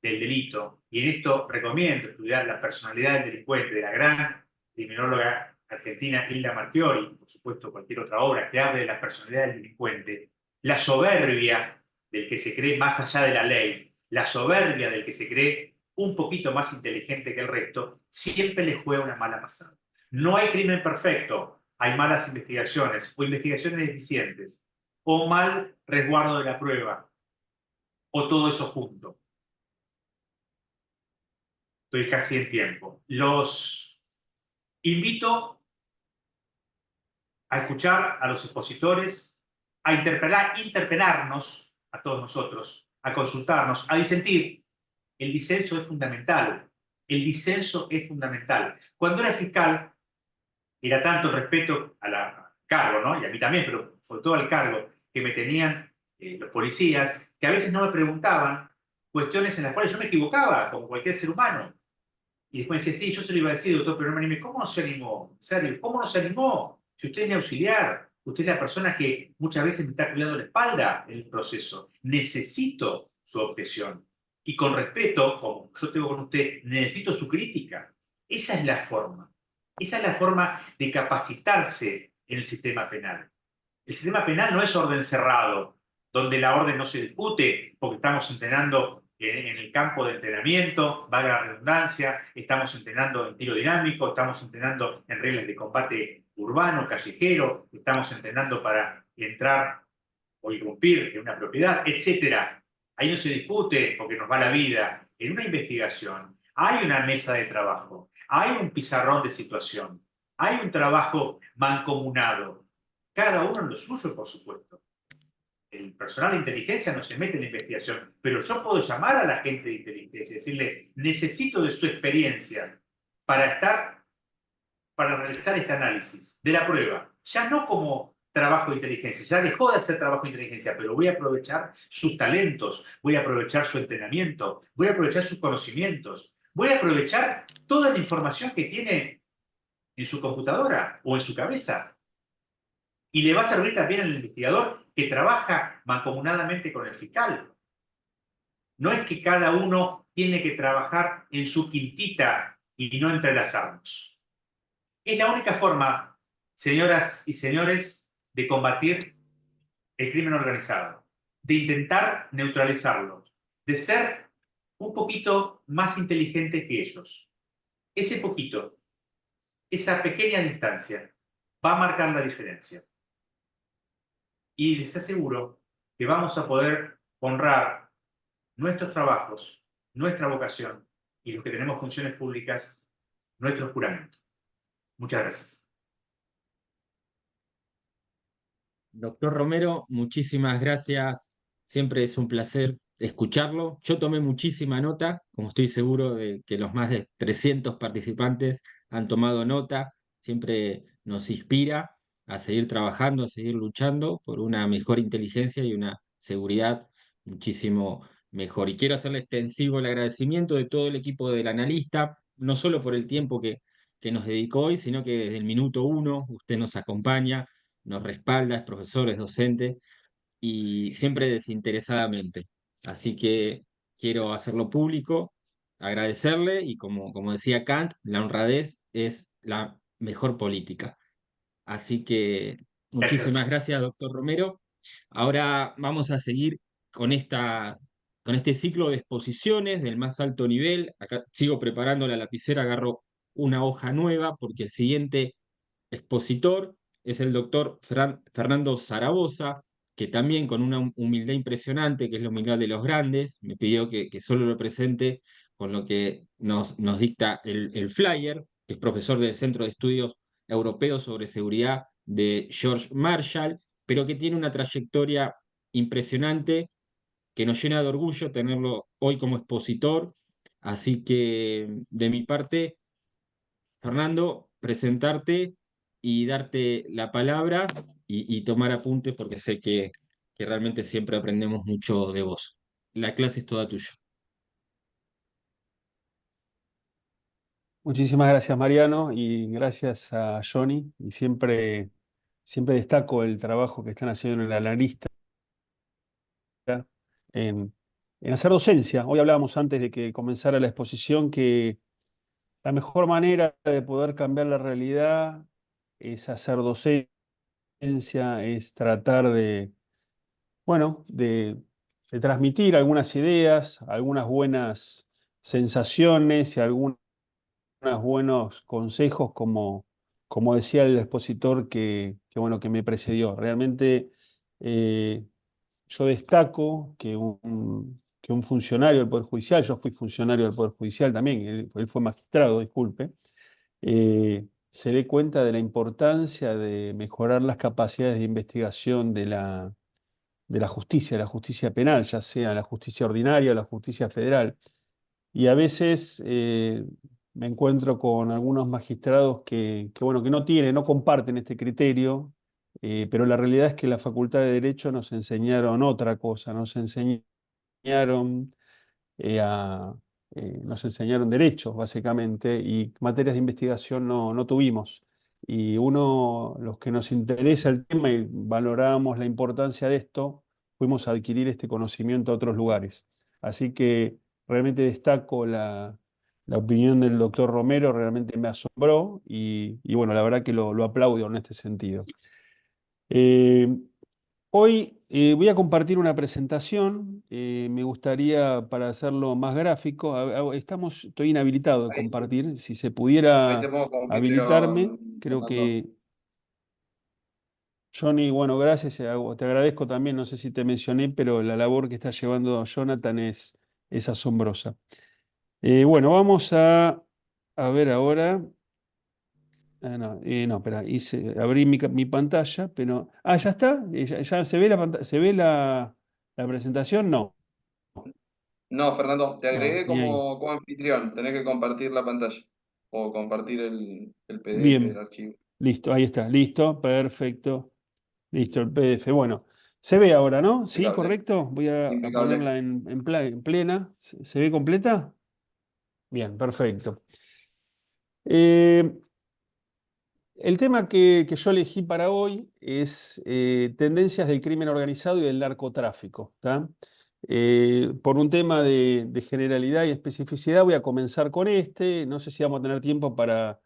del delito, y en esto recomiendo estudiar la personalidad del delincuente de la gran criminóloga argentina Hilda Marchiori, y por supuesto cualquier otra obra que hable de la personalidad del delincuente, la soberbia del que se cree más allá de la ley, la soberbia del que se cree un poquito más inteligente que el resto, siempre le juega una mala pasada. No hay crimen perfecto, hay malas investigaciones o investigaciones deficientes o mal resguardo de la prueba o todo eso junto. Estoy casi en tiempo. Los invito a escuchar a los expositores, a interpelarnos a todos nosotros, a consultarnos, a disentir. El disenso es fundamental. El disenso es fundamental. Cuando era fiscal, era tanto el respeto al cargo, ¿no? Y a mí también, pero sobre todo al cargo que me tenían los policías, que a veces no me preguntaban cuestiones en las cuales yo me equivocaba, como cualquier ser humano. Y después decía, sí, yo se lo iba a decir, doctor, pero no me animé. ¿Cómo no se animó? En serio, ¿cómo no se animó? Si usted es mi auxiliar, usted es la persona que muchas veces me está cuidando la espalda en el proceso. Necesito su objeción. Y con respeto, como yo tengo con usted, necesito su crítica. Esa es la forma. Esa es la forma de capacitarse en el sistema penal. El sistema penal no es orden cerrado, donde la orden no se discute, porque estamos entrenando en el campo de entrenamiento, valga la redundancia, estamos entrenando en tiro dinámico, estamos entrenando en reglas de combate urbano, callejero, estamos entrenando para entrar o irrumpir en una propiedad, etc. Ahí no se discute porque nos va la vida. En una investigación hay una mesa de trabajo, hay un pizarrón de situación, hay un trabajo mancomunado, cada uno en lo suyo, por supuesto. El personal de inteligencia no se mete en la investigación, pero yo puedo llamar a la gente de inteligencia y decirle, necesito de su experiencia para realizar este análisis de la prueba. Ya no como trabajo de inteligencia, ya dejó de hacer trabajo de inteligencia, pero voy a aprovechar sus talentos, voy a aprovechar su entrenamiento, voy a aprovechar sus conocimientos, voy a aprovechar toda la información que tiene en su computadora o en su cabeza. Y le va a servir también al investigador que trabaja mancomunadamente con el fiscal. No es que cada uno tiene que trabajar en su quintita y no entrelazarnos. Es la única forma, señoras y señores, de combatir el crimen organizado, de intentar neutralizarlo, de ser un poquito más inteligente que ellos. Ese poquito, esa pequeña distancia, va a marcar la diferencia. Y les aseguro que vamos a poder honrar nuestros trabajos, nuestra vocación y los que tenemos funciones públicas, nuestro juramento. Muchas gracias. Doctor Romero, muchísimas gracias. Siempre es un placer escucharlo. Yo tomé muchísima nota, como estoy seguro de que los más de 300 participantes han tomado nota. Siempre nos inspira a seguir trabajando, a seguir luchando por una mejor inteligencia y una seguridad muchísimo mejor. Y quiero hacerle extensivo el agradecimiento de todo el equipo del analista, no solo por el tiempo que nos dedicó hoy, sino que desde el minuto uno usted nos acompaña, nos respalda, es profesor, es docente y siempre desinteresadamente. Así que quiero hacerlo público, agradecerle y como decía Kant, la honradez es la mejor política. Así que Gracias. muchísimas gracias, doctor Romero. Ahora vamos a seguir con con este ciclo de exposiciones del más alto nivel. Acá sigo preparando la lapicera, agarro una hoja nueva porque el siguiente expositor es el doctor Fernando Zaragoza, que también con una humildad impresionante, que es la humildad de los grandes, me pidió que solo lo presente con lo que nos dicta el flyer, que es profesor del Centro de Estudios Europeos sobre Seguridad de George Marshall, pero que tiene una trayectoria impresionante, que nos llena de orgullo tenerlo hoy como expositor. Así que de mi parte, Fernando, presentarte y darte la palabra y tomar apunte porque sé que realmente siempre aprendemos mucho de vos. La clase es toda tuya. Muchísimas gracias, Mariano, y gracias a Johnny. Y siempre destaco el trabajo que están haciendo en el analista en hacer docencia. Hoy hablábamos antes de que comenzara la exposición que la mejor manera de poder cambiar la realidad es hacer docencia, es tratar bueno, de transmitir algunas ideas, algunas buenas sensaciones y algunos buenos consejos como como decía el expositor bueno, que me precedió. Realmente yo destaco que un funcionario del Poder Judicial, yo fui funcionario del Poder Judicial también, él fue magistrado, disculpe, se dé cuenta de la importancia de mejorar las capacidades de investigación de la justicia penal, ya sea la justicia ordinaria o la justicia federal. Y a veces me encuentro con algunos magistrados bueno, que no comparten este criterio, pero la realidad es que la Facultad de Derecho nos enseñaron otra cosa, enseñaron eh, a, nos enseñaron derechos, básicamente, y materias de investigación no tuvimos. Y los que nos interesa el tema y valoramos la importancia de esto, fuimos a adquirir este conocimiento a otros lugares. Así que realmente destaco la opinión del doctor Romero, realmente me asombró y bueno, la verdad que lo aplaudo en este sentido. Eh, Hoy voy a compartir una presentación, me gustaría para hacerlo más gráfico, estoy inhabilitado de Ahí, compartir, si se ahí te pudiera pongo como habilitarme, anfitrión, creo Fernando. que Johnny, bueno, gracias, te agradezco también, no sé si te mencioné, pero la labor que está llevando Jonathan es asombrosa. Bueno, vamos a ver ahora. No, espera, abrí mi pantalla, pero. Ah, ya está. ¿Ya se ve la presentación? No, No, Fernando, te no, agregué ni ahí. como anfitrión. Tenés que compartir la pantalla o compartir el PDF, el Bien, archivo. listo, ahí está, listo, perfecto. Listo, el PDF. Bueno, se ve ahora, ¿no? ¿Sí? Impecable, ¿Correcto? Voy a impecable. ponerla en plena. ¿Se ve completa? Bien, perfecto. Eh, El tema que yo elegí para hoy es tendencias del crimen organizado y del narcotráfico. ¿Tá? Por un tema de generalidad y especificidad voy a comenzar con este. No sé si vamos a tener tiempo para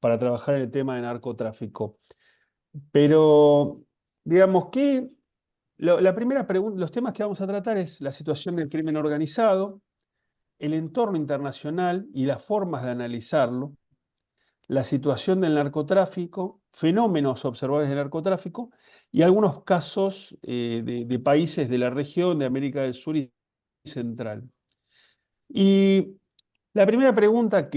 trabajar en el tema de narcotráfico. Pero, digamos que la primera pregunta, los temas que vamos a tratar es la situación del crimen organizado, el entorno internacional y las formas de analizarlo, la situación del narcotráfico, fenómenos observables del narcotráfico y algunos casos de países de la región de América del Sur y Central. Y la primera pregunta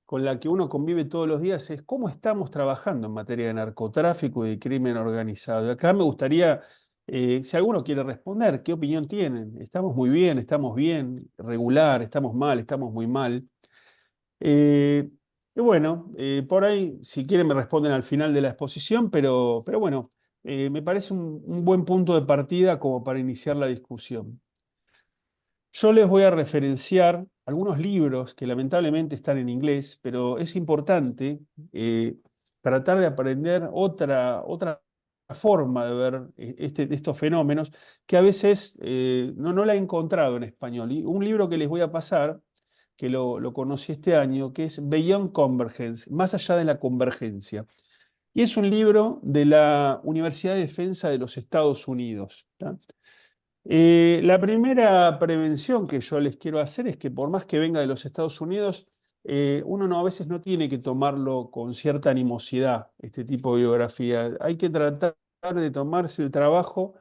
con la que uno convive todos los días es ¿cómo estamos trabajando en materia de narcotráfico y de crimen organizado? Y acá me gustaría, si alguno quiere responder, ¿qué opinión tienen? ¿Estamos muy bien? ¿Estamos bien? ¿Regular? ¿Estamos mal? ¿Estamos muy mal? Eh, y bueno, por ahí, si quieren, me responden al final de la exposición, pero bueno, me parece un buen punto de partida como para iniciar la discusión. Yo les voy a referenciar algunos libros que lamentablemente están en inglés, pero es importante tratar de aprender otra forma de ver estos fenómenos que a veces no la he encontrado en español. Y un libro que les voy a pasar, que lo conocí este año, que es Beyond Convergence, más allá de la convergencia. Y es un libro de la Universidad de Defensa de los Estados Unidos. ¿Tá? La primera prevención que yo les quiero hacer es que por más que venga de los Estados Unidos, uno a veces no tiene que tomarlo con cierta animosidad, este tipo de biografía. Hay que tratar de tomarse el trabajo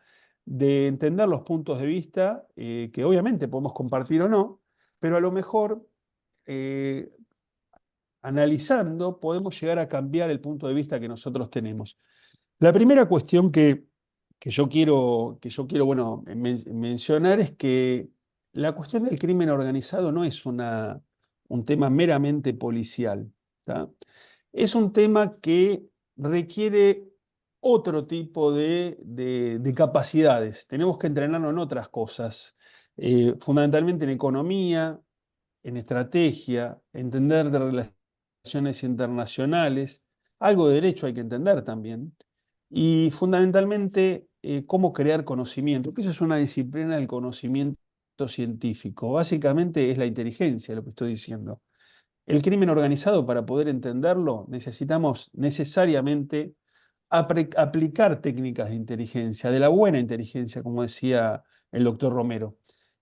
de entender los puntos de vista, que obviamente podemos compartir o no, pero a lo mejor eh, analizando podemos llegar a cambiar el punto de vista que nosotros tenemos. La primera cuestión que yo quiero bueno, mencionar es que la cuestión del crimen organizado no es un tema meramente policial, ¿tá? Es un tema que requiere otro tipo de capacidades. Tenemos que entrenarnos en otras cosas, fundamentalmente en economía, en estrategia, entender de relaciones internacionales, algo de derecho hay que entender también, y fundamentalmente cómo crear conocimiento, que eso es una disciplina del conocimiento científico. Básicamente es la inteligencia lo que estoy diciendo. El crimen organizado, para poder entenderlo, necesitamos necesariamente aplicar técnicas de inteligencia, de la buena inteligencia, como decía el doctor Romero.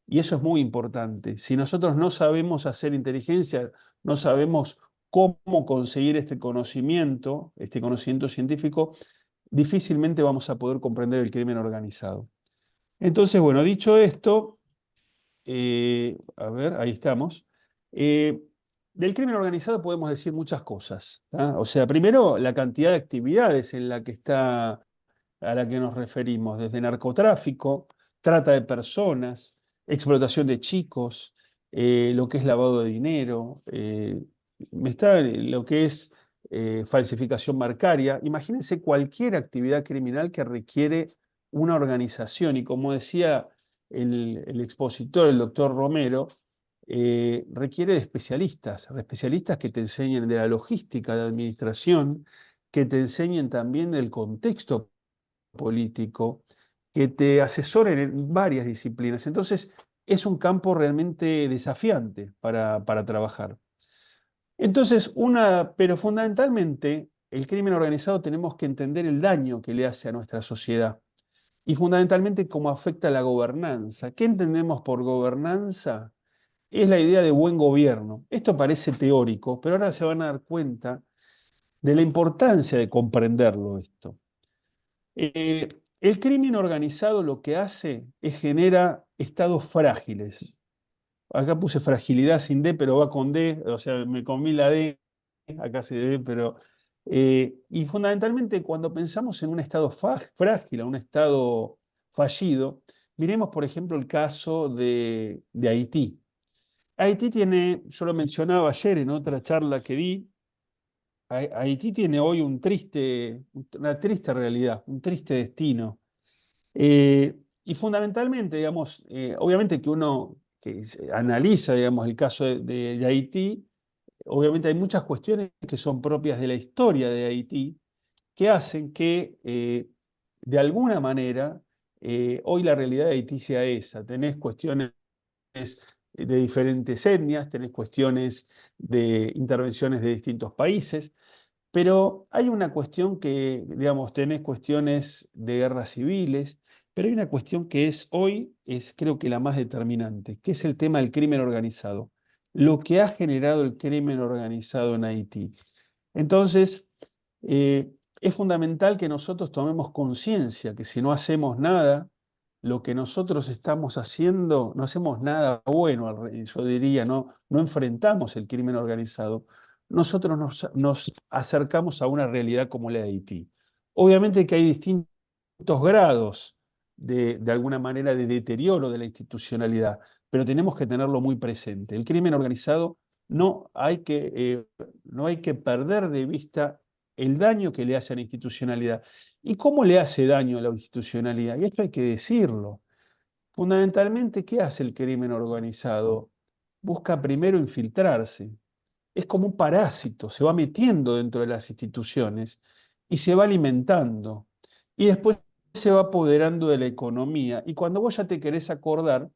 Y eso es muy importante. Si nosotros no sabemos hacer inteligencia, no sabemos cómo conseguir este conocimiento científico, difícilmente vamos a poder comprender el crimen organizado. Entonces, bueno, dicho esto, a ver, ahí estamos. Del crimen organizado podemos decir muchas cosas, ¿tá? O sea, primero, la cantidad de actividades en la que está, a la que nos referimos, desde narcotráfico, trata de personas, explotación de chicos, lo que es lavado de dinero, está lo que es falsificación bancaria. Imagínense cualquier actividad criminal que requiere una organización. Y como decía el expositor, el doctor Romero, requiere de especialistas que te enseñen de la logística, de administración, que te enseñen también del contexto político, que te asesoren en varias disciplinas. Entonces, es un campo realmente desafiante para trabajar. Entonces, pero fundamentalmente, el crimen organizado tenemos que entender el daño que le hace a nuestra sociedad y fundamentalmente cómo afecta a la gobernanza. ¿Qué entendemos por gobernanza? Es la idea de buen gobierno. Esto parece teórico, pero ahora se van a dar cuenta de la importancia de comprenderlo esto. El crimen organizado lo que hace es genera estados frágiles. Acá puse fragilidad sin D, pero va con D, o sea, me comí la D, acá se D, pero... y fundamentalmente cuando pensamos en un estado frágil, en un estado fallido, miremos por ejemplo el caso de Haití. Haití tiene, yo lo mencionaba ayer en otra charla que di, Haití tiene hoy una triste realidad, un triste destino. Y fundamentalmente, digamos, obviamente que uno analiza, digamos, el caso de Haití, obviamente hay muchas cuestiones que son propias de la historia de Haití, que hacen que, de alguna manera, hoy la realidad de Haití sea esa. Tenés cuestiones de diferentes etnias, tenés cuestiones de intervenciones de distintos países, pero hay una cuestión que, digamos, tenés cuestiones de guerras civiles, pero hay una cuestión que es creo que la más determinante, que es el tema del crimen organizado, lo que ha generado el crimen organizado en Haití. Entonces, es fundamental que nosotros tomemos conciencia que si no hacemos nada, lo que nosotros estamos haciendo, no hacemos nada bueno, yo diría, no enfrentamos el crimen organizado, nosotros nos acercamos a una realidad como la de Haití. Obviamente que hay distintos grados de alguna manera de deterioro de la institucionalidad, pero tenemos que tenerlo muy presente. El crimen organizado no hay que perder de vista el daño que le hace a la institucionalidad. ¿Y cómo le hace daño a la institucionalidad? Y esto hay que decirlo. Fundamentalmente, ¿qué hace el crimen organizado? Busca primero infiltrarse. Es como un parásito, se va metiendo dentro de las instituciones y se va alimentando. Y después se va apoderando de la economía. Y cuando vos ya te querés acordar,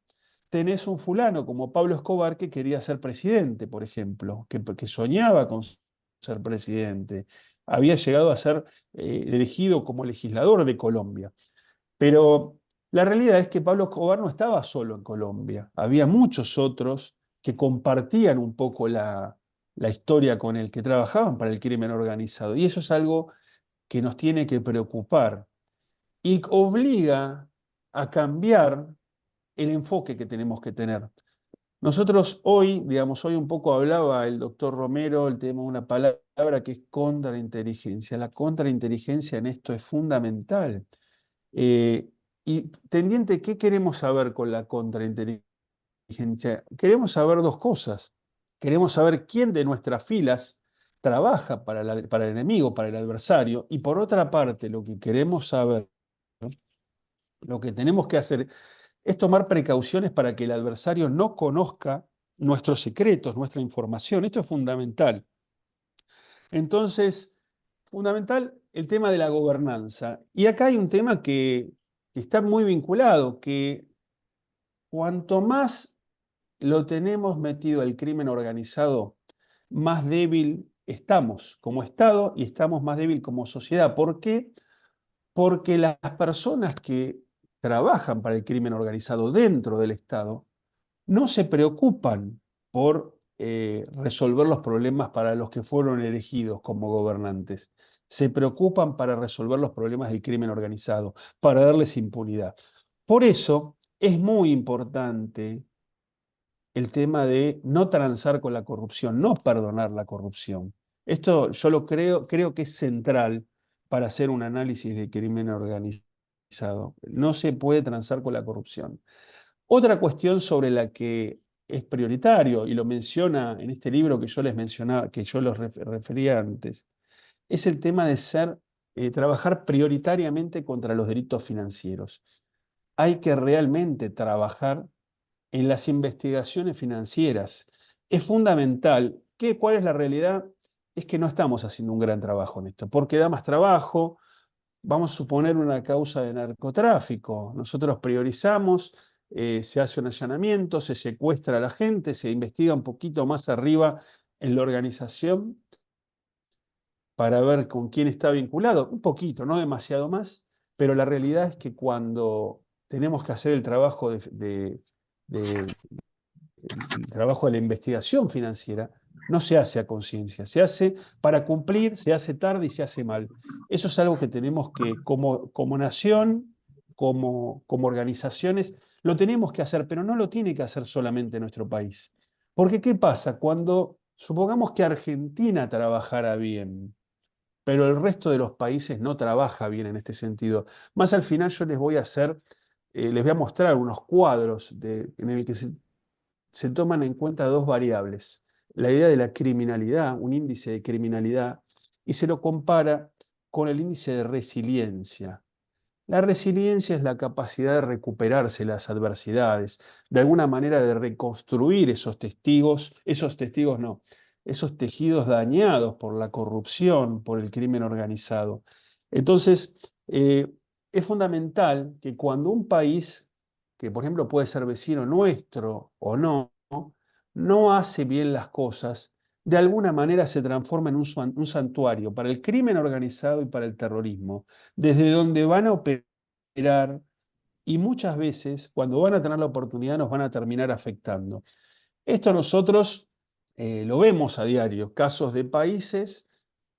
tenés un fulano como Pablo Escobar que quería ser presidente, por ejemplo, que soñaba con ser presidente. Había llegado a ser elegido como legislador de Colombia. Pero la realidad es que Pablo Escobar no estaba solo en Colombia. Había muchos otros que compartían un poco la historia con él, que trabajaban para el crimen organizado. Y eso es algo que nos tiene que preocupar y obliga a cambiar el enfoque que tenemos que tener. Nosotros hoy, digamos, hoy un poco hablaba el doctor Romero, el tema de una palabra que es contrainteligencia. La contrainteligencia en esto es fundamental. Y tendiente, ¿qué queremos saber con la contrainteligencia? Queremos saber dos cosas. Queremos saber quién de nuestras filas trabaja para el enemigo, para el adversario, y por otra parte, lo que queremos saber, lo que tenemos que hacer es tomar precauciones para que el adversario no conozca nuestros secretos, nuestra información. Esto es fundamental. Entonces, fundamental el tema de la gobernanza. Y acá hay un tema que está muy vinculado, que cuanto más lo tenemos metido al crimen organizado, más débil estamos como Estado y estamos más débil como sociedad. ¿Por qué? Porque las personas que trabajan para el crimen organizado dentro del Estado no se preocupan por resolver los problemas para los que fueron elegidos como gobernantes. Se preocupan para resolver los problemas del crimen organizado, para darles impunidad. Por eso es muy importante el tema de no transar con la corrupción, no perdonar la corrupción. Esto yo lo creo que es central para hacer un análisis de crimen organizado. No se puede transar con la corrupción. Otra cuestión sobre la que es prioritario, y lo menciona en este libro que yo les mencionaba, que yo los refería antes, es el tema de trabajar prioritariamente contra los delitos financieros. Hay que realmente trabajar en las investigaciones financieras. Es fundamental. ¿Cuál es la realidad? Es que no estamos haciendo un gran trabajo en esto, porque da más trabajo. Vamos a suponer una causa de narcotráfico. Nosotros priorizamos, se hace un allanamiento, se secuestra a la gente, se investiga un poquito más arriba en la organización para ver con quién está vinculado, un poquito, no demasiado más, pero la realidad es que cuando tenemos que hacer el trabajo el trabajo de la investigación financiera, no se hace a conciencia, se hace para cumplir, se hace tarde y se hace mal. Eso es algo que tenemos que, como nación, como organizaciones, lo tenemos que hacer, pero no lo tiene que hacer solamente nuestro país. Porque ¿qué pasa? Cuando supongamos que Argentina trabajara bien, pero el resto de los países no trabaja bien en este sentido. Más al final yo les voy a mostrar unos cuadros en el que se toman en cuenta dos variables. La idea de la criminalidad, un índice de criminalidad, y se lo compara con el índice de resiliencia. La resiliencia es la capacidad de recuperarse de las adversidades, de alguna manera de reconstruir esos tejidos dañados por la corrupción, por el crimen organizado. Entonces, es fundamental que cuando un país, que por ejemplo puede ser vecino nuestro o no hace bien las cosas, de alguna manera se transforma en un santuario para el crimen organizado y para el terrorismo, desde donde van a operar y muchas veces cuando van a tener la oportunidad nos van a terminar afectando. Esto nosotros lo vemos a diario, casos de países,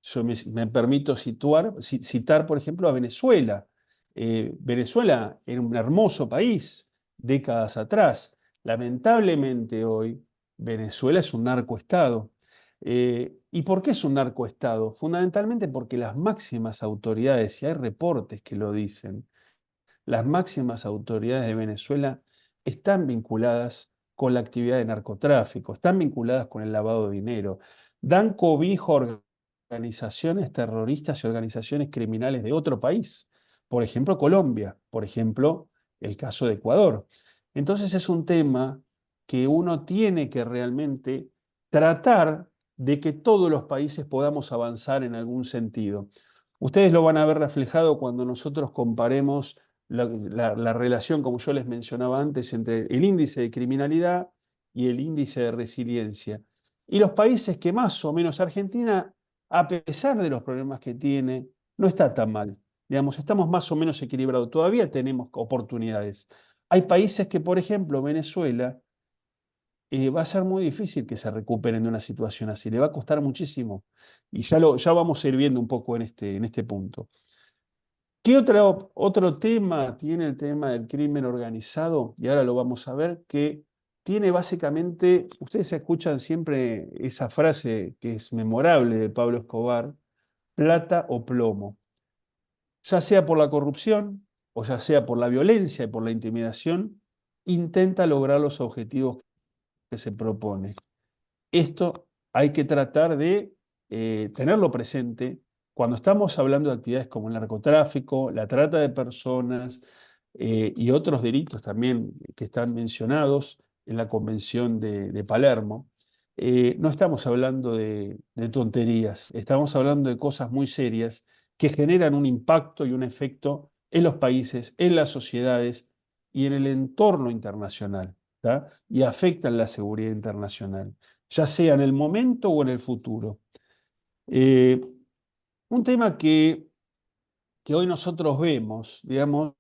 yo me permito citar por ejemplo a Venezuela. Venezuela era un hermoso país décadas atrás. Lamentablemente hoy Venezuela es un narcoestado. ¿Y por qué es un narcoestado? Fundamentalmente porque las máximas autoridades, y hay reportes que lo dicen, las máximas autoridades de Venezuela están vinculadas con la actividad de narcotráfico, están vinculadas con el lavado de dinero, dan cobijo a organizaciones terroristas y organizaciones criminales de otro país, por ejemplo Colombia, por ejemplo el caso de Ecuador. Entonces es un tema que uno tiene que realmente tratar de que todos los países podamos avanzar en algún sentido. Ustedes lo van a ver reflejado cuando nosotros comparemos la relación, como yo les mencionaba antes, entre el índice de criminalidad y el índice de resiliencia. Y los países que más o menos, Argentina, a pesar de los problemas que tiene, no está tan mal. Digamos, estamos más o menos equilibrados. Todavía tenemos oportunidades. Hay países que, por ejemplo, Venezuela, va a ser muy difícil que se recuperen de una situación así. Le va a costar muchísimo. Y ya vamos a ir viendo un poco en este punto. ¿Qué otro tema tiene el tema del crimen organizado? Y ahora lo vamos a ver, que tiene básicamente, ustedes escuchan siempre esa frase que es memorable de Pablo Escobar, plata o plomo. Ya sea por la corrupción o ya sea por la violencia y por la intimidación, intenta lograr los objetivos que se propone. Esto hay que tratar de tenerlo presente cuando estamos hablando de actividades como el narcotráfico, la trata de personas y otros delitos también que están mencionados en la Convención de Palermo. No estamos hablando de tonterías, estamos hablando de cosas muy serias que generan un impacto y un efecto en los países, en las sociedades y en el entorno internacional, ¿tá? Y afectan la seguridad internacional, ya sea en el momento o en el futuro. Un tema que hoy nosotros vemos, digamos,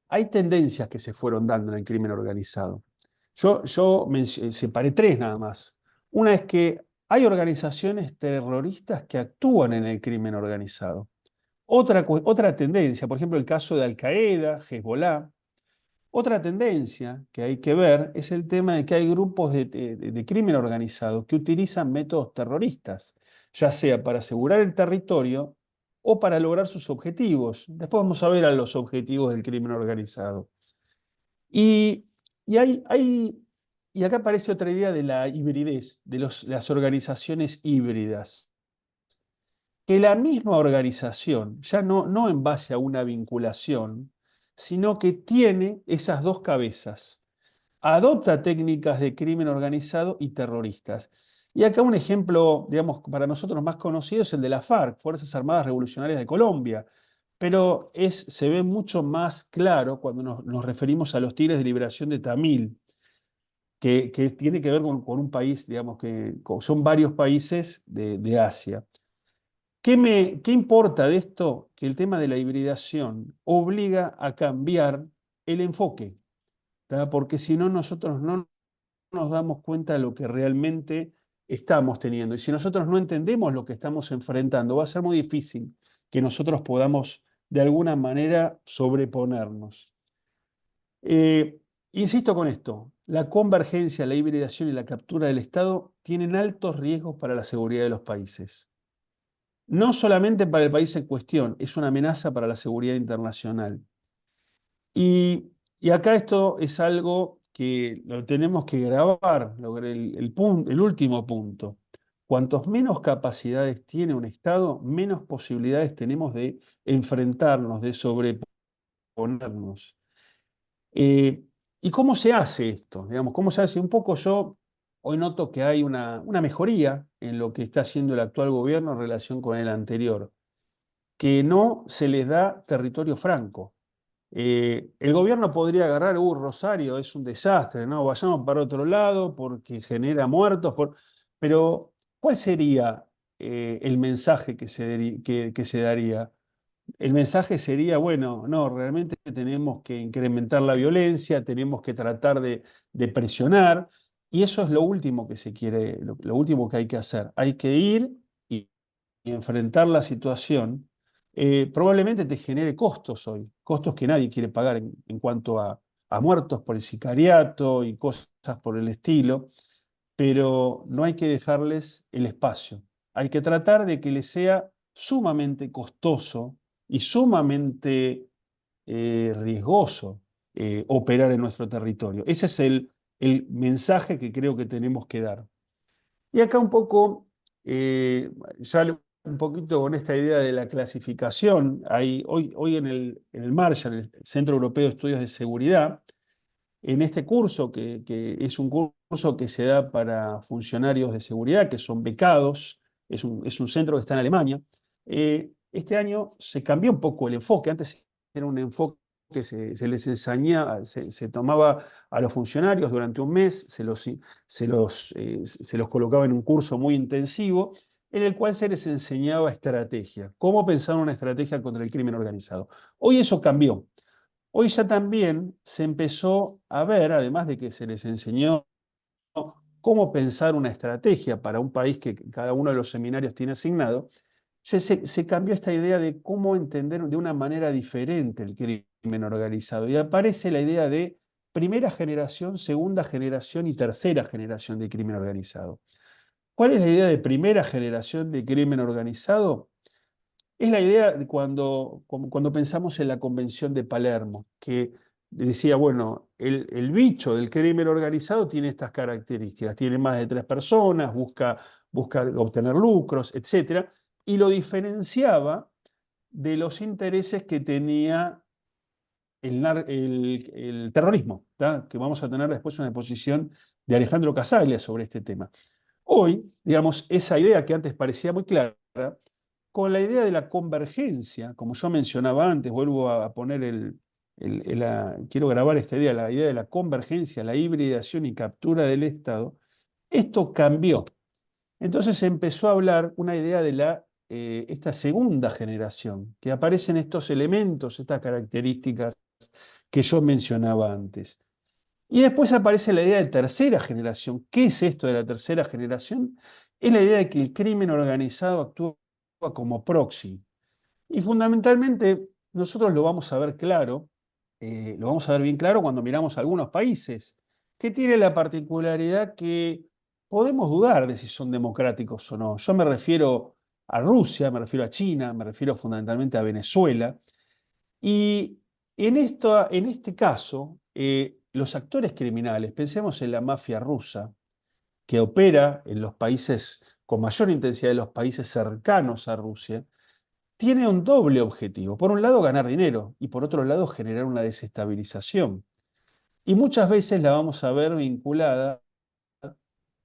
hay tendencias que se fueron dando en el crimen organizado. Separé tres nada más. Una es que hay organizaciones terroristas que actúan en el crimen organizado. Otra tendencia, por ejemplo, el caso de Al-Qaeda, Hezbollah. Otra tendencia que hay que ver es el tema de que hay grupos de crimen organizado que utilizan métodos terroristas, ya sea para asegurar el territorio o para lograr sus objetivos. Después vamos a ver a los objetivos del crimen organizado. Y, y acá aparece otra idea de la hibridez, de las organizaciones híbridas. Que la misma organización, ya no en base a una vinculación, sino que tiene esas dos cabezas. Adopta técnicas de crimen organizado y terroristas. Y acá un ejemplo, digamos, para nosotros más conocido es el de la FARC, Fuerzas Armadas Revolucionarias de Colombia, pero se ve mucho más claro cuando nos referimos a los Tigres de Liberación de Tamil, que tiene que ver con un país, digamos, son varios países de Asia. ¿Qué importa de esto? Que el tema de la hibridación obliga a cambiar el enfoque, ¿tá? Porque si no, nosotros no nos damos cuenta de lo que realmente estamos teniendo. Y si nosotros no entendemos lo que estamos enfrentando, va a ser muy difícil que nosotros podamos de alguna manera sobreponernos. Insisto con esto, la convergencia, la hibridación y la captura del Estado tienen altos riesgos para la seguridad de los países. No solamente para el país en cuestión, es una amenaza para la seguridad internacional. Y acá esto es algo que lo tenemos que grabar, el último punto. Cuantos menos capacidades tiene un Estado, menos posibilidades tenemos de enfrentarnos, de sobreponernos. ¿Y cómo se hace esto? Digamos, ¿cómo se hace? Un poco yo hoy noto que hay una mejoría en lo que está haciendo el actual gobierno en relación con el anterior, que no se les da territorio franco. El gobierno podría agarrar, Rosario es un desastre, ¿no? Vayamos para otro lado porque genera muertos, pero ¿cuál sería el mensaje que se daría? El mensaje sería, bueno, no, realmente tenemos que incrementar la violencia, tenemos que tratar de presionar, y eso es lo último que se quiere, lo último que hay que hacer. Hay que ir y enfrentar la situación. Probablemente te genere costos hoy, costos que nadie quiere pagar en cuanto a muertos por el sicariato y cosas por el estilo, pero no hay que dejarles el espacio. Hay que tratar de que les sea sumamente costoso y sumamente riesgoso operar en nuestro territorio. Ese es el mensaje que creo que tenemos que dar. Y acá un poco, un poquito con esta idea de la clasificación, hoy en el Marshall, el Centro Europeo de Estudios de Seguridad, en este curso, que es un curso que se da para funcionarios de seguridad, que son becados, es un centro que está en Alemania, este año se cambió un poco el enfoque. Antes era un enfoque que se les enseñaba, se tomaba a los funcionarios durante un mes, se los colocaba en un curso muy intensivo, en el cual se les enseñaba estrategia, cómo pensar una estrategia contra el crimen organizado. Hoy eso cambió. Hoy ya también se empezó a ver, además de que se les enseñó cómo pensar una estrategia para un país que cada uno de los seminarios tiene asignado, se cambió esta idea de cómo entender de una manera diferente el crimen organizado. Y aparece la idea de primera generación, segunda generación y tercera generación de crimen organizado. ¿Cuál es la idea de primera generación de crimen organizado? Es la idea de cuando pensamos en la Convención de Palermo, que decía, bueno, el bicho del crimen organizado tiene estas características, tiene más de 3 personas, busca obtener lucros, etc. Y lo diferenciaba de los intereses que tenía el terrorismo, ¿tá? Que vamos a tener después una exposición de Alejandro Casaglia sobre este tema. Hoy, digamos, esa idea que antes parecía muy clara, con la idea de la convergencia, como yo mencionaba antes, vuelvo a poner quiero grabar esta idea, la idea de la convergencia, la hibridación y captura del Estado, esto cambió. Entonces se empezó a hablar una idea de esta segunda generación, que aparecen estos elementos, estas características que yo mencionaba antes. Y después aparece la idea de tercera generación. ¿Qué es esto de la tercera generación? Es la idea de que el crimen organizado actúa como proxy. Y fundamentalmente nosotros lo vamos a ver claro, lo vamos a ver bien claro cuando miramos algunos países que tienen la particularidad que podemos dudar de si son democráticos o no. Yo me refiero a Rusia, me refiero a China, me refiero fundamentalmente a Venezuela. Y en este caso, los actores criminales, pensemos en la mafia rusa, que opera en los países con mayor intensidad de los países cercanos a Rusia, tiene un doble objetivo. Por un lado, ganar dinero y por otro lado, generar una desestabilización. Y muchas veces la vamos a ver vinculada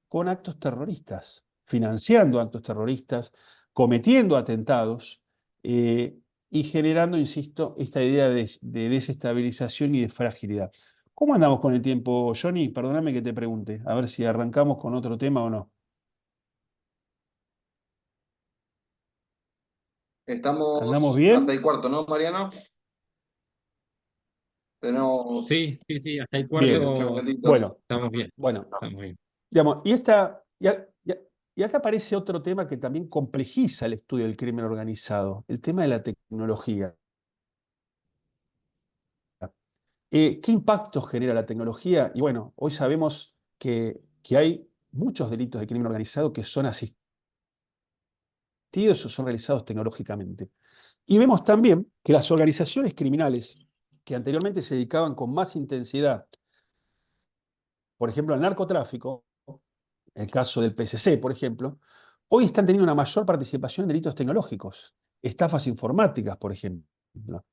con actos terroristas, financiando actos terroristas, cometiendo atentados y generando, insisto, esta idea de desestabilización y de fragilidad. ¿Cómo andamos con el tiempo, Johnny? Perdóname que te pregunte, a ver si arrancamos con otro tema o no. Estamos ¿Andamos hasta bien? el cuarto, ¿no, Mariano? Tenemos Sí, sí, sí, hasta el bien. 8 cuarto minutitos. Bueno, estamos bien, bueno. estamos bien. Digamos, y acá aparece otro tema que también complejiza el estudio del crimen organizado, el tema de la tecnología. ¿Qué impacto genera la tecnología? Y bueno, hoy sabemos que hay muchos delitos de crimen organizado que son asistidos o son realizados tecnológicamente. Y vemos también que las organizaciones criminales que anteriormente se dedicaban con más intensidad, por ejemplo, al narcotráfico, el caso del PSC, por ejemplo, hoy están teniendo una mayor participación en delitos tecnológicos, estafas informáticas, por ejemplo.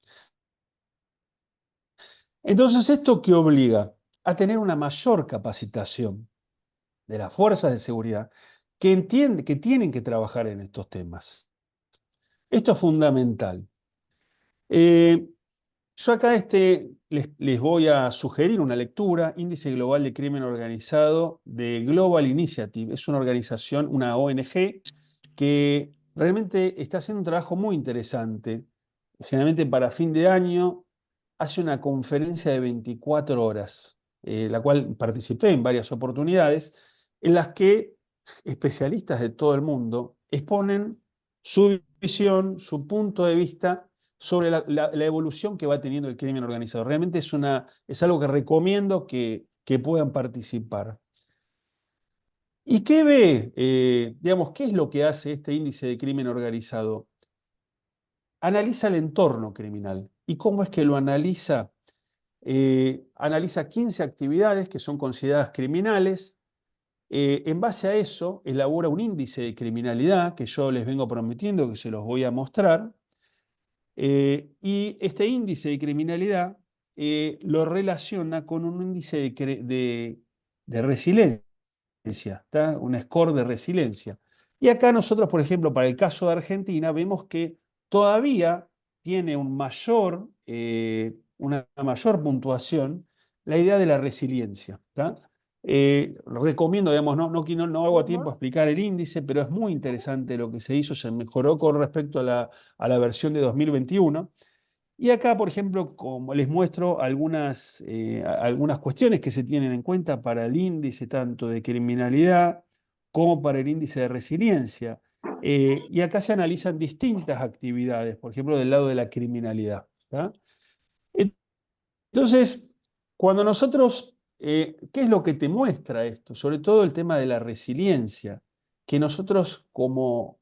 Entonces, ¿esto qué obliga? A tener una mayor capacitación de las fuerzas de seguridad que entienden que tienen que trabajar en estos temas. Esto es fundamental. Eh, yo acá les voy a sugerir una lectura, Índice Global de Crimen Organizado de Global Initiative. Es una organización, una ONG, que realmente está haciendo un trabajo muy interesante. Generalmente para fin de año hace una conferencia de 24 horas, la cual participé en varias oportunidades, en las que especialistas de todo el mundo exponen su visión, su punto de vista sobre la evolución que va teniendo el crimen organizado. Realmente es algo que recomiendo que puedan participar. ¿Y qué ve, digamos, qué es lo que hace este índice de crimen organizado? Analiza el entorno criminal. ¿Y cómo es que lo analiza? Analiza 15 actividades que son consideradas criminales. En base a eso, elabora un índice de criminalidad que yo les vengo prometiendo que se los voy a mostrar. Y este índice de criminalidad lo relaciona con un índice de resiliencia, ¿está? Un score de resiliencia. Y acá nosotros, por ejemplo, para el caso de Argentina, vemos que todavía tiene una mayor puntuación la idea de la resiliencia, ¿está? Recomiendo, digamos, no hago a tiempo a explicar el índice, pero es muy interesante lo que se hizo, se mejoró con respecto a la versión de 2021. Y acá, por ejemplo, como les muestro algunas cuestiones que se tienen en cuenta para el índice tanto de criminalidad como para el índice de resiliencia. Y acá se analizan distintas actividades, por ejemplo, del lado de la criminalidad, ¿tá? Entonces, cuando nosotros, ¿qué es lo que te muestra esto? Sobre todo el tema de la resiliencia, que nosotros como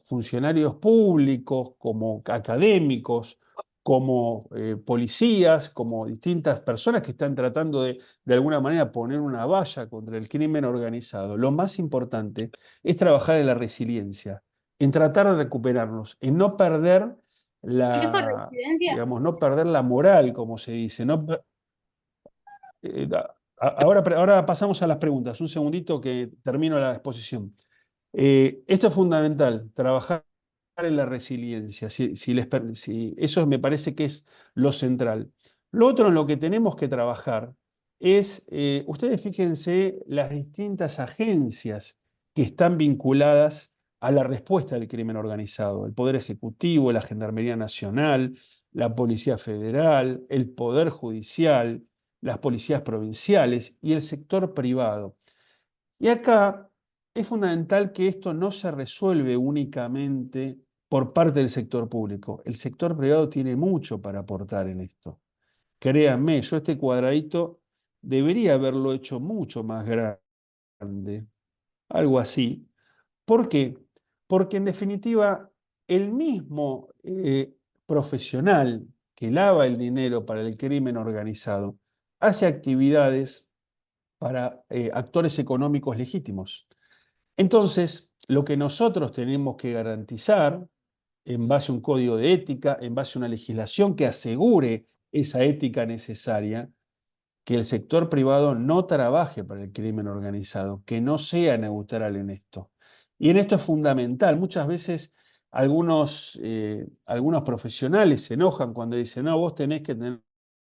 funcionarios públicos, como académicos, como policías, como distintas personas que están tratando de alguna manera poner una valla contra el crimen organizado, lo más importante es trabajar en la resiliencia, en tratar de recuperarnos, en no perder digamos, no perder la moral, como se dice. Ahora pasamos a las preguntas. Un segundito que termino la exposición. Esto es fundamental, trabajar en la resiliencia. Eso me parece que es lo central. Lo otro en lo que tenemos que trabajar es, ustedes fíjense, las distintas agencias que están vinculadas a la respuesta del crimen organizado. El Poder Ejecutivo, la Gendarmería Nacional, la Policía Federal, el Poder Judicial, las policías provinciales y el sector privado. Y acá es fundamental que esto no se resuelve únicamente por parte del sector público. El sector privado tiene mucho para aportar en esto. Créanme, yo este cuadradito debería haberlo hecho mucho más grande, algo así. ¿Por qué? Porque en definitiva el mismo profesional que lava el dinero para el crimen organizado hace actividades para actores económicos legítimos. Entonces, lo que nosotros tenemos que garantizar, en base a un código de ética, en base a una legislación que asegure esa ética necesaria, que el sector privado no trabaje para el crimen organizado, que no sea neutral en esto. Y en esto es fundamental. Muchas veces algunos profesionales se enojan cuando dicen, no, vos tenés que tener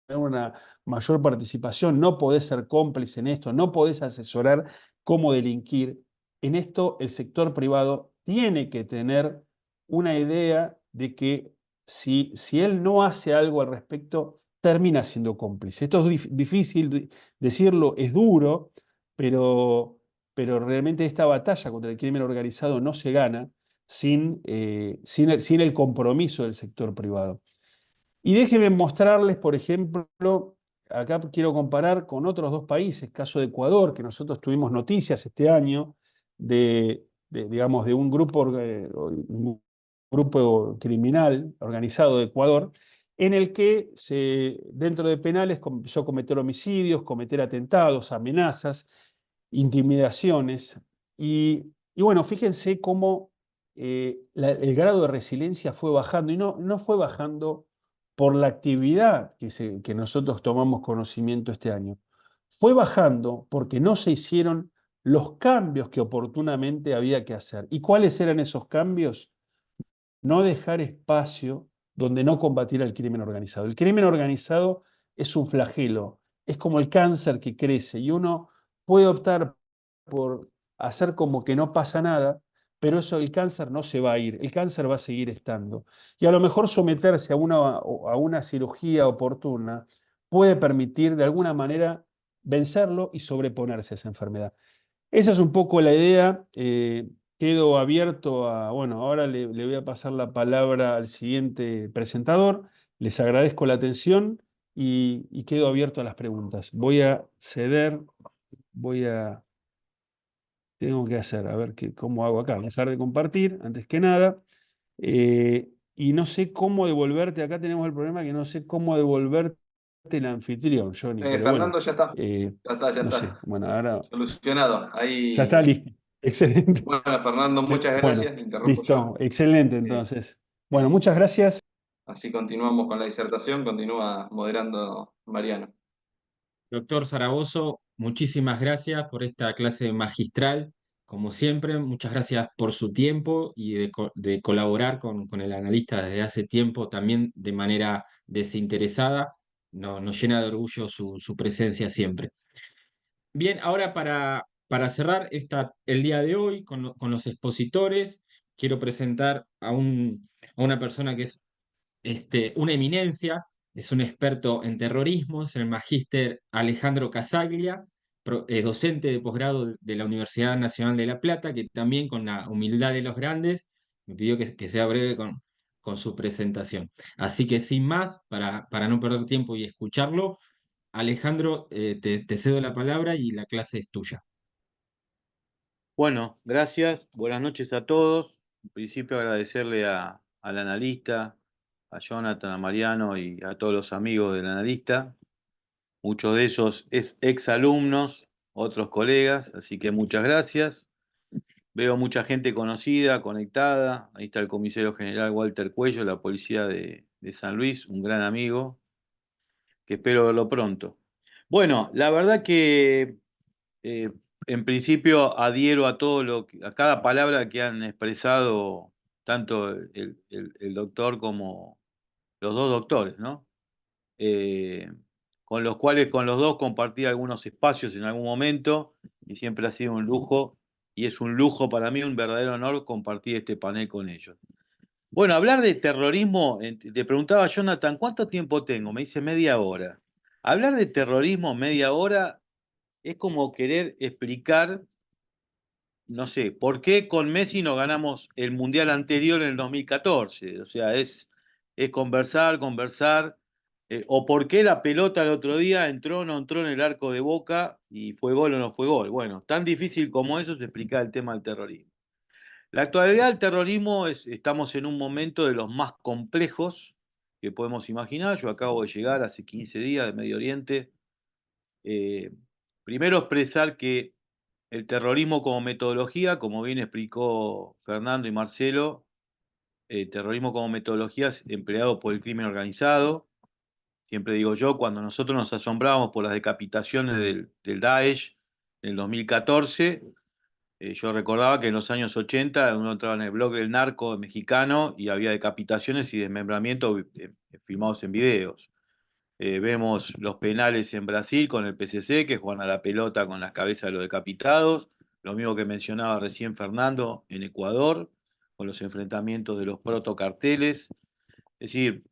una mayor participación, no podés ser cómplice en esto, no podés asesorar cómo delinquir. En esto el sector privado tiene que tener una idea de que si él no hace algo al respecto, termina siendo cómplice. Esto es difícil decirlo, es duro, pero realmente esta batalla contra el crimen organizado no se gana sin el compromiso del sector privado. Y déjenme mostrarles, por ejemplo, acá quiero comparar con otros dos países, caso de Ecuador, que nosotros tuvimos noticias este año digamos, de un grupo criminal organizado de Ecuador, en el que dentro de penales empezó a cometer homicidios, cometer atentados, amenazas, intimidaciones. Y bueno, fíjense cómo el grado de resiliencia fue bajando, y no fue bajando por la actividad que nosotros tomamos conocimiento este año. Fue bajando porque no se hicieron los cambios que oportunamente había que hacer. ¿Y cuáles eran esos cambios? No dejar espacio donde no combatir al crimen organizado. El crimen organizado es un flagelo, es como el cáncer que crece y uno puede optar por hacer como que no pasa nada, pero el cáncer no se va a ir, el cáncer va a seguir estando. Y a lo mejor someterse a una cirugía oportuna puede permitir de alguna manera vencerlo y sobreponerse a esa enfermedad. Esa es un poco la idea. Quedo abierto bueno, ahora le voy a pasar la palabra al siguiente presentador. Les agradezco la atención y quedo abierto a las preguntas. Voy a ceder, tengo que hacer, a ver cómo hago acá. Dejar de compartir, antes que nada. Y no sé cómo devolverte, acá tenemos el problema que no sé cómo devolverte el anfitrión, Johnny, pero Fernando, bueno, ya está. eh, Ya no sé, está. bueno, ahora Solucionado. ya está Ahí. listo. Excelente. Bueno, Fernando, muchas Bueno, gracias. Interrumpo listo, yo. excelente entonces. Bueno, muchas gracias. Así continuamos con la disertación. Continúa moderando Mariano. Doctor Zaragoza, muchísimas gracias por esta clase magistral. Como siempre, muchas gracias por su tiempo y de colaborar con el analista desde hace tiempo, también de manera desinteresada. Nos llena de orgullo su presencia siempre. Bien, ahora para cerrar el día de hoy con los expositores, quiero presentar a una persona que es una eminencia, es un experto en terrorismo, es el magíster Alejandro Casaglia, docente de posgrado de la Universidad Nacional de La Plata, que también con la humildad de los grandes me pidió que sea breve con su presentación. Así que sin más, para no perder tiempo y escucharlo, Alejandro, te cedo la palabra y la clase es tuya. Bueno, gracias. Buenas noches a todos. En principio agradecerle al analista, a Jonathan, a Mariano y a todos los amigos del analista. Muchos de ellos es exalumnos, otros colegas, así que muchas gracias. Veo mucha gente conocida, conectada. Ahí está el comisario general Walter Cuello, la policía de San Luis, un gran amigo, que espero verlo pronto. Bueno, la verdad que en principio adhiero a cada palabra que han expresado tanto el doctor como los dos doctores, ¿no? Con los cuales con los dos compartí algunos espacios en algún momento y siempre ha sido un lujo y es un lujo para mí, un verdadero honor compartir este panel con ellos. Bueno, hablar de terrorismo, te preguntaba Jonathan, ¿cuánto tiempo tengo? Me dice media hora. Hablar de terrorismo media hora es como querer explicar, no sé, por qué con Messi no ganamos el Mundial anterior en el 2014. O sea, es conversar, conversar. O por qué la pelota el otro día entró o no entró en el arco de Boca y fue gol o no fue gol. Bueno, tan difícil como eso es explicar el tema del terrorismo. La actualidad del terrorismo estamos en un momento de los más complejos que podemos imaginar. Yo acabo de llegar hace 15 días de Medio Oriente. Primero expresar que el terrorismo como metodología, como bien explicó Fernando y Marcelo, el terrorismo como metodología es empleado por el crimen organizado. Siempre digo yo, cuando nosotros nos asombrábamos por las decapitaciones del Daesh en el 2014, yo recordaba que en los años 80 uno entraba en el blog del narco mexicano y había decapitaciones y desmembramientos filmados en videos. Vemos los penales en Brasil con el PCC, que juegan a la pelota con las cabezas de los decapitados. Lo mismo que mencionaba recién Fernando en Ecuador, con los enfrentamientos de los protocarteles. Es decir,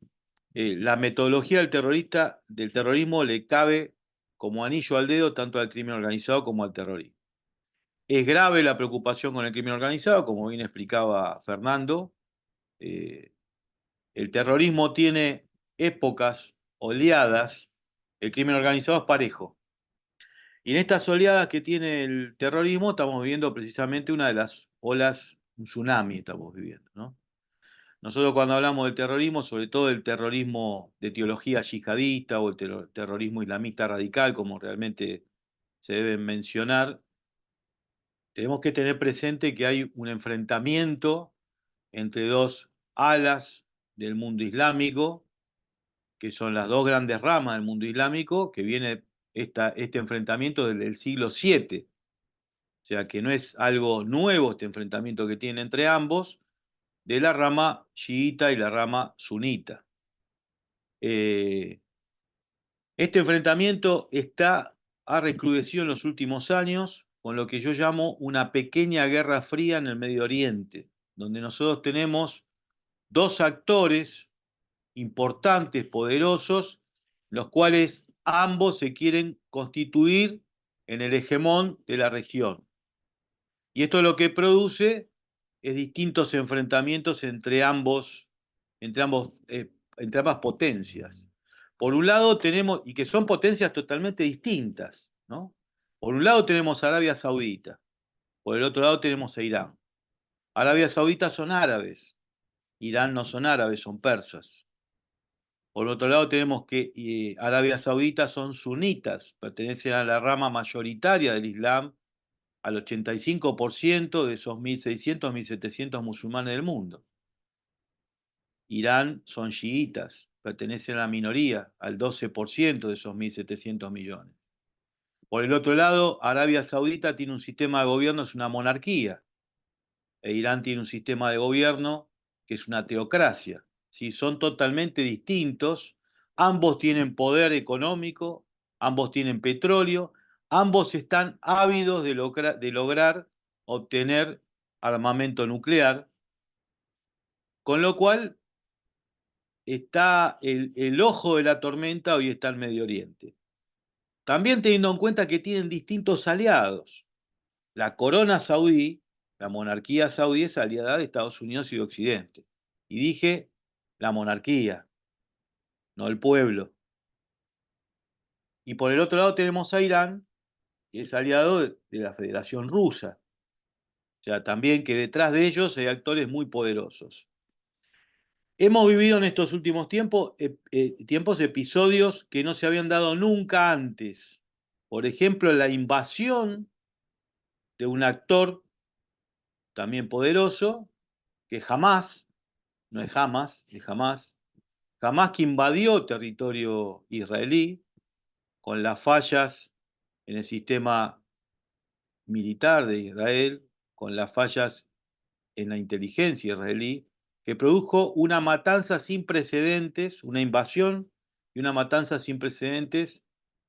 la metodología del terrorismo le cabe como anillo al dedo tanto al crimen organizado como al terrorismo. Es grave la preocupación con el crimen organizado, como bien explicaba Fernando. El terrorismo tiene épocas, oleadas. El crimen organizado es parejo. Y en estas oleadas que tiene el terrorismo estamos viviendo precisamente una de las olas, un tsunami estamos viviendo, ¿no? Nosotros cuando hablamos del terrorismo, sobre todo el terrorismo de teología yihadista o el terrorismo islamista radical, como realmente se deben mencionar, tenemos que tener presente que hay un enfrentamiento entre dos alas del mundo islámico, que son las dos grandes ramas del mundo islámico, que viene este enfrentamiento desde el siglo VII. O sea que no es algo nuevo este enfrentamiento que tiene entre ambos, de la rama chiita y la rama sunita. Este enfrentamiento ha recrudecido en los últimos años con lo que yo llamo una pequeña guerra fría en el Medio Oriente, donde nosotros tenemos dos actores importantes, poderosos, los cuales ambos se quieren constituir en el hegemón de la región. Y esto lo que produce es distintos enfrentamientos entre ambas potencias. Por un lado tenemos, y que son potencias totalmente distintas, ¿no? Por un lado tenemos Arabia Saudita, por el otro lado tenemos a Irán. Arabia Saudita son árabes, Irán no son árabes, son persas. Por otro lado tenemos que Arabia Saudita son sunitas, pertenecen a la rama mayoritaria del Islam, al 85% de esos 1.600, 1.700 musulmanes del mundo. Irán son chiitas, pertenecen a la minoría, al 12% de esos 1.700 millones. Por el otro lado, Arabia Saudita tiene un sistema de gobierno, es una monarquía, e Irán tiene un sistema de gobierno que es una teocracia. ¿Sí? Son totalmente distintos, ambos tienen poder económico, ambos tienen petróleo, ambos están ávidos de lograr obtener armamento nuclear, con lo cual está el ojo de la tormenta hoy está en Medio Oriente. También teniendo en cuenta que tienen distintos aliados. La corona saudí, la monarquía saudí es aliada de Estados Unidos y de Occidente. Y dije la monarquía, no el pueblo. Y por el otro lado tenemos a Irán, que es aliado de la Federación Rusa. O sea, también que detrás de ellos hay actores muy poderosos. Hemos vivido en estos últimos tiempos episodios que no se habían dado nunca antes. Por ejemplo, la invasión de un actor también poderoso, que Hamás, no es Hamas, es Hamás, Hamás que invadió territorio israelí con las fallas en el sistema militar de Israel, con las fallas en la inteligencia israelí, que produjo una matanza sin precedentes, una invasión y una matanza sin precedentes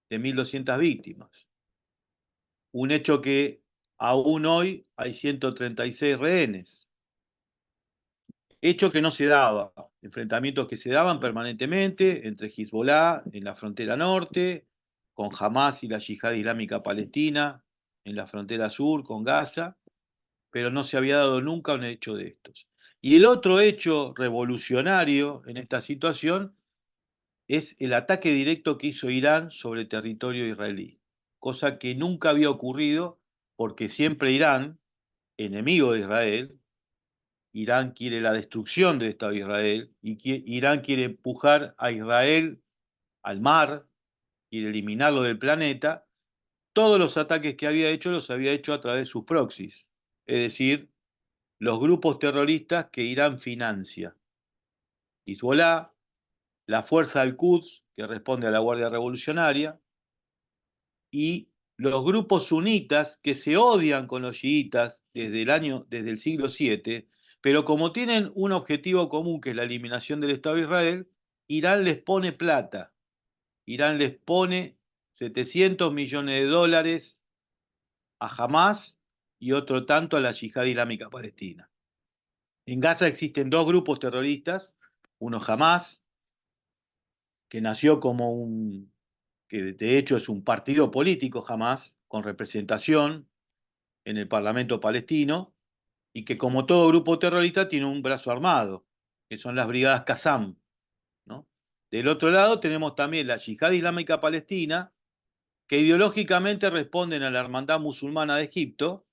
de 1.200 víctimas. Un hecho que aún hoy hay 136 rehenes. Hecho que no se daba enfrentamientos que se daban permanentemente entre Hezbollah en la frontera norte, con Hamas y la Yihad Islámica Palestina en la frontera sur, con Gaza, pero no se había dado nunca un hecho de estos. Y el otro hecho revolucionario en esta situación es el ataque directo que hizo Irán sobre territorio israelí, cosa que nunca había ocurrido porque siempre Irán, enemigo de Israel, Irán quiere la destrucción del Estado de Israel y Irán quiere empujar a Israel al mar, quiere eliminarlo del planeta. Todos los ataques que había hecho los había hecho a través de sus proxies, es decir, los grupos terroristas que Irán financia. Hezbollah, la Fuerza al-Quds, que responde a la Guardia Revolucionaria, y los grupos sunitas que se odian con los chiitas desde el siglo VII, pero como tienen un objetivo común que es la eliminación del Estado de Israel, Irán les pone plata. Irán les pone 700 millones de dólares a Hamas y otro tanto a la Yihad Islámica Palestina. En Gaza existen dos grupos terroristas, uno Hamas, que nació que de hecho es un partido político Hamas, con representación en el Parlamento palestino, y que como todo grupo terrorista tiene un brazo armado, que son las brigadas Qassam, ¿no? Del otro lado tenemos también la Yihad Islámica Palestina, que ideológicamente responden a la Hermandad Musulmana de Egipto,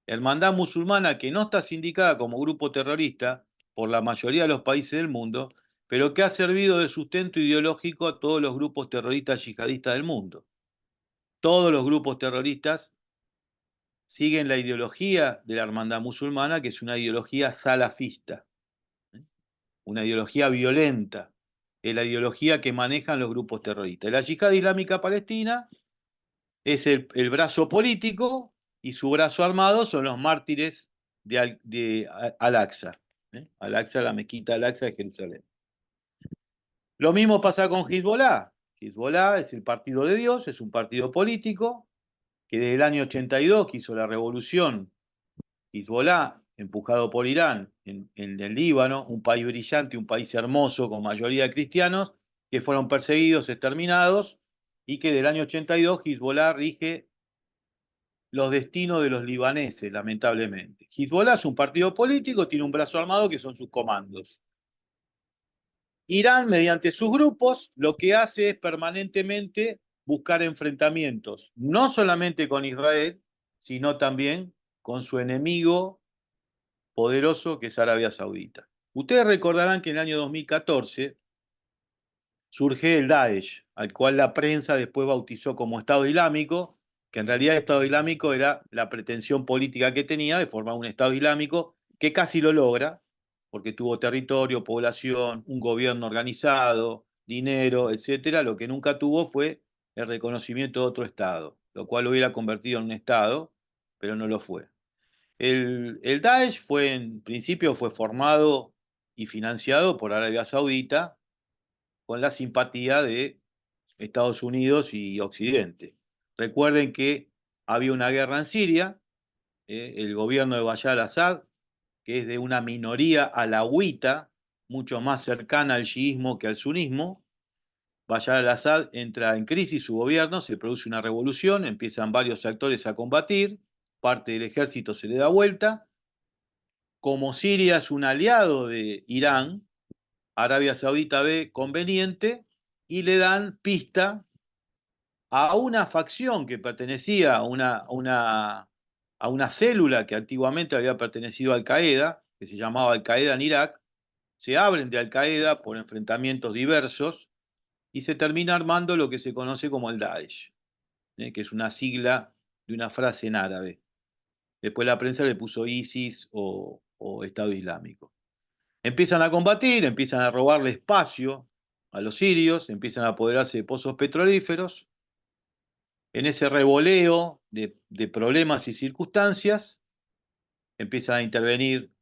hermandad musulmana que no está sindicada como grupo terrorista por la mayoría de los países del mundo, pero que ha servido de sustento ideológico a todos los grupos terroristas yihadistas del mundo. Todos los grupos terroristas siguen la ideología de la hermandad musulmana, que es una ideología salafista, una ideología violenta, es la ideología que manejan los grupos terroristas. La Yihad Islámica Palestina es el brazo político y su brazo armado son los mártires de Al-Aqsa. Al-Aqsa, la mezquita Al-Aqsa de Jerusalén. Lo mismo pasa con Hezbollah. Hezbollah es el partido de Dios, es un partido político que desde el año 82, que hizo la revolución, Hezbollah, empujado por Irán, en el Líbano, un país brillante, un país hermoso con mayoría de cristianos, que fueron perseguidos, exterminados, y que del año 82 Hezbollah rige los destinos de los libaneses, lamentablemente. Hezbollah es un partido político, tiene un brazo armado que son sus comandos. Irán, mediante sus grupos, lo que hace es permanentemente buscar enfrentamientos, no solamente con Israel, sino también con su enemigo poderoso que es Arabia Saudita. Ustedes recordarán que en el año 2014 surge el Daesh, al cual la prensa después bautizó como Estado Islámico, que en realidad el Estado Islámico era la pretensión política que tenía de formar un Estado Islámico que casi lo logra, porque tuvo territorio, población, un gobierno organizado, dinero, etcétera. Lo que nunca tuvo fue el reconocimiento de otro Estado, lo cual lo hubiera convertido en un Estado, pero no lo fue. El Daesh en principio fue formado y financiado por Arabia Saudita con la simpatía de Estados Unidos y Occidente. Recuerden que había una guerra en Siria, el gobierno de Bashar al-Assad, que es de una minoría alawita, mucho más cercana al chiismo que al sunismo. Bashar al-Assad entra en crisis su gobierno, se produce una revolución, empiezan varios actores a combatir, parte del ejército se le da vuelta. Como Siria es un aliado de Irán, Arabia Saudita ve conveniente y le dan pista a una facción que pertenecía a una célula que antiguamente había pertenecido a Al-Qaeda, que se llamaba Al-Qaeda en Irak. Se abren de Al-Qaeda por enfrentamientos diversos y se termina armando lo que se conoce como el Daesh, que es una sigla de una frase en árabe. Después la prensa le puso ISIS o Estado Islámico. Empiezan a combatir, empiezan a robarle espacio a los sirios, empiezan a apoderarse de pozos petrolíferos. En ese revoleo de problemas y circunstancias, empiezan a intervenir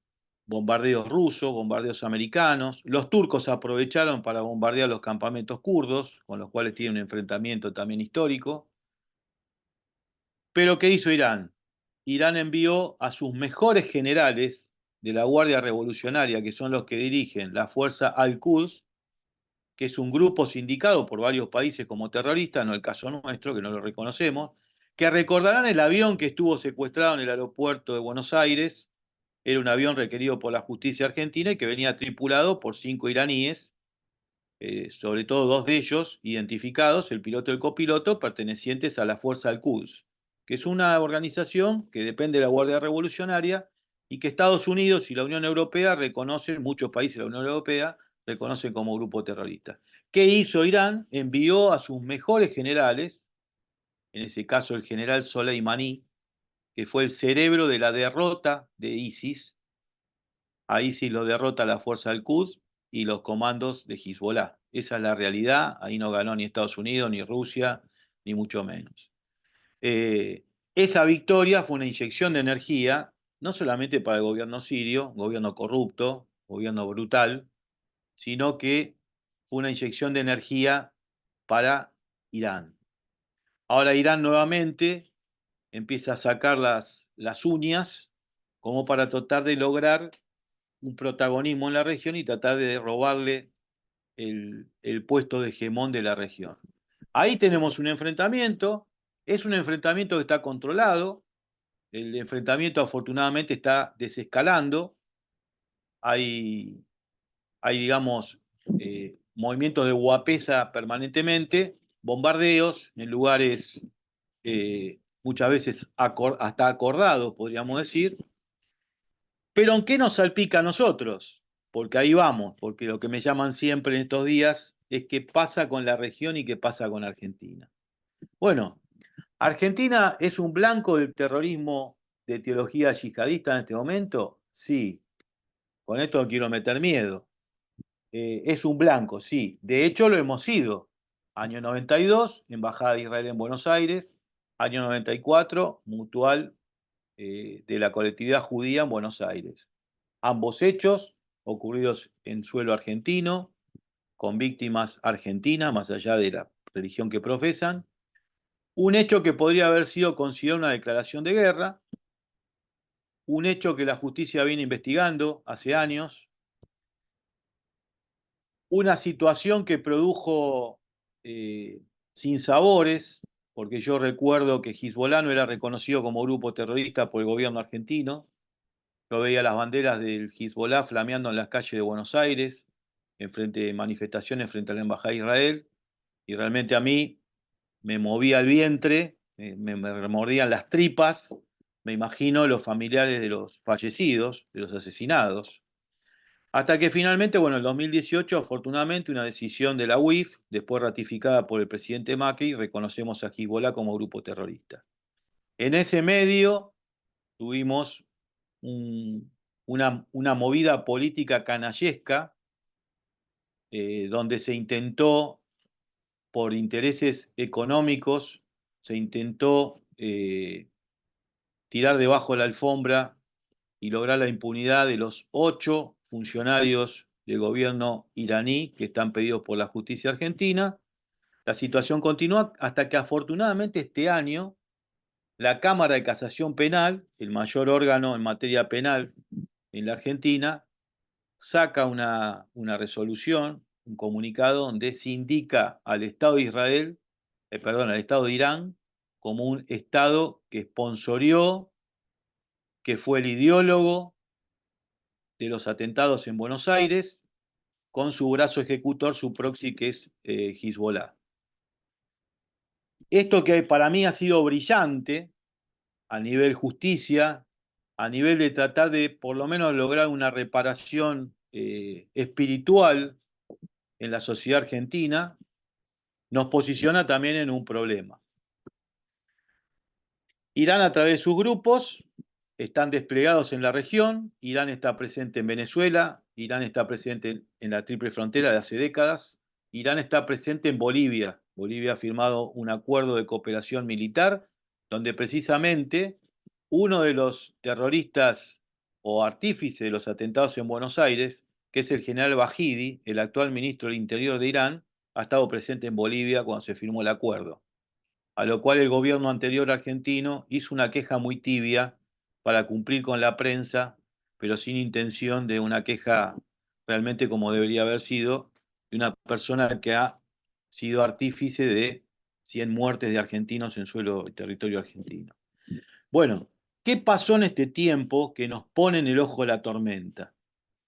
bombardeos rusos, bombardeos americanos. Los turcos aprovecharon para bombardear los campamentos kurdos, con los cuales tienen un enfrentamiento también histórico. Pero ¿qué hizo Irán? Irán envió a sus mejores generales de la Guardia Revolucionaria, que son los que dirigen la fuerza Al-Quds, que es un grupo sindicado por varios países como terrorista, no el caso nuestro, que no lo reconocemos, que recordarán el avión que estuvo secuestrado en el aeropuerto de Buenos Aires. Era un avión requerido por la justicia argentina y que venía tripulado por 5 iraníes, sobre todo 2 de ellos identificados, el piloto y el copiloto, pertenecientes a la Fuerza Al-Quds, que es una organización que depende de la Guardia Revolucionaria y que Estados Unidos y la Unión Europea reconocen, muchos países de la Unión Europea reconocen como grupo terrorista. ¿Qué hizo Irán? Envió a sus mejores generales, en ese caso el general Soleimani, que fue el cerebro de la derrota de ISIS. A ISIS lo derrota la Fuerza Al-Quds y los comandos de Hezbollah. Esa es la realidad. Ahí no ganó ni Estados Unidos, ni Rusia, ni mucho menos. Esa victoria fue una inyección de energía, no solamente para el gobierno sirio, gobierno corrupto, gobierno brutal, sino que fue una inyección de energía para Irán. Ahora Irán nuevamente empieza a sacar las uñas como para tratar de lograr un protagonismo en la región y tratar de robarle el puesto de hegemón de la región. Ahí tenemos un enfrentamiento, es un enfrentamiento que está controlado, el enfrentamiento afortunadamente está desescalando, hay digamos, movimientos de guapesa permanentemente, bombardeos en lugares muchas veces hasta acordados, podríamos decir. Pero ¿en qué nos salpica a nosotros? Porque ahí vamos, porque lo que me llaman siempre en estos días es qué pasa con la región y qué pasa con Argentina. Bueno, ¿Argentina es un blanco del terrorismo de teología yihadista en este momento? Sí. Con esto no quiero meter miedo. Es un blanco, sí. De hecho, lo hemos sido. Año 92, Embajada de Israel en Buenos Aires. Año 94, Mutual de la colectividad judía en Buenos Aires. Ambos hechos ocurridos en suelo argentino, con víctimas argentinas, más allá de la religión que profesan. Un hecho que podría haber sido considerado una declaración de guerra. Un hecho que la justicia viene investigando hace años. Una situación que produjo sinsabores, porque yo recuerdo que Hezbollah no era reconocido como grupo terrorista por el gobierno argentino. Yo veía las banderas del Hezbollah flameando en las calles de Buenos Aires, en frente de manifestaciones frente a la Embajada de Israel, y realmente a mí me movía el vientre, me remordían las tripas, me imagino los familiares de los fallecidos, de los asesinados. Hasta que finalmente, bueno, en el 2018, afortunadamente, una decisión de la UIF, después ratificada por el presidente Macri, reconocemos a Hezbollah como grupo terrorista. En ese medio tuvimos una movida política canallesca, donde se intentó, por intereses económicos, se intentó tirar debajo de la alfombra y lograr la impunidad de los 8 funcionarios del gobierno iraní que están pedidos por la justicia argentina. La situación continúa hasta que afortunadamente este año la Cámara de Casación Penal, el mayor órgano en materia penal en la Argentina, saca una resolución, un comunicado donde se indica al Estado de Israel, al Estado de Irán, como un Estado que sponsorió, que fue el ideólogo de los atentados en Buenos Aires, con su brazo ejecutor, su proxy, que es Hezbollah. Esto que para mí ha sido brillante a nivel justicia, a nivel de tratar de por lo menos lograr una reparación espiritual en la sociedad argentina, nos posiciona también en un problema. Irán, a través de sus grupos, están desplegados en la región. Irán está presente en Venezuela, Irán está presente en la Triple Frontera de hace décadas, Irán está presente en Bolivia. Bolivia ha firmado un acuerdo de cooperación militar donde precisamente uno de los terroristas o artífices de los atentados en Buenos Aires, que es el general Bahidi, el actual ministro del Interior de Irán, ha estado presente en Bolivia cuando se firmó el acuerdo. A lo cual el gobierno anterior argentino hizo una queja muy tibia para cumplir con la prensa pero sin intención de una queja realmente como debería haber sido, de una persona que ha sido artífice de 100 muertes de argentinos en suelo y territorio argentino. Bueno, ¿qué pasó en este tiempo que nos pone en el ojo de la tormenta?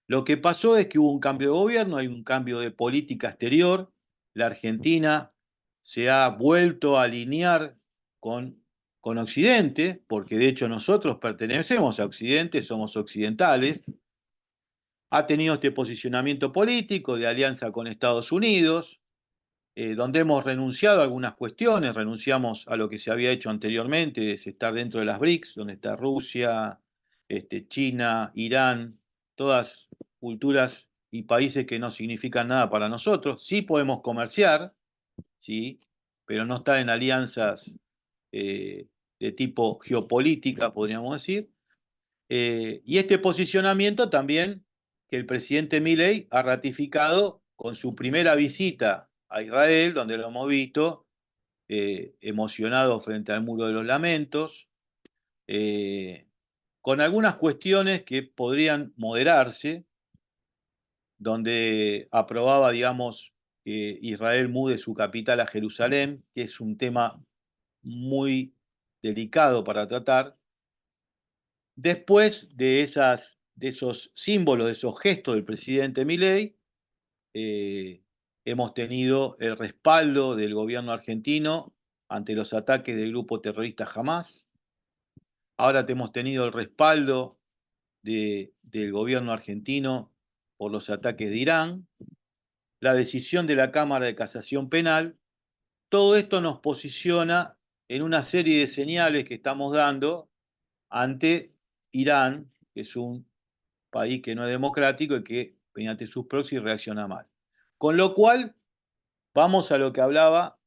Lo que pasó es que hubo un cambio de gobierno, hay un cambio de política exterior, la Argentina se ha vuelto a alinear con Occidente, porque de hecho nosotros pertenecemos a Occidente, somos occidentales, ha tenido este posicionamiento político de alianza con Estados Unidos, donde hemos renunciado a algunas cuestiones, renunciamos a lo que se había hecho anteriormente, es estar dentro de las BRICS, donde está Rusia, China, Irán, todas culturas y países que no significan nada para nosotros. Sí podemos comerciar, ¿sí? Pero no estar en alianzas de tipo geopolítica, podríamos decir. Y este posicionamiento también que el presidente Milei ha ratificado con su primera visita a Israel, donde lo hemos visto emocionado frente al Muro de los Lamentos, con algunas cuestiones que podrían moderarse, donde aprobaba, digamos, que Israel mude su capital a Jerusalén, que es un tema muy delicado para tratar. Después de esos símbolos, de esos gestos del presidente Milei, hemos tenido el respaldo del gobierno argentino ante los ataques del grupo terrorista Hamas. Ahora hemos tenido el respaldo del gobierno argentino por los ataques de Irán, la decisión de la Cámara de Casación Penal. Todo esto nos posiciona en una serie de señales que estamos dando ante Irán, que es un país que no es democrático y que mediante sus proxies reacciona mal. Con lo cual, vamos a lo que hablaba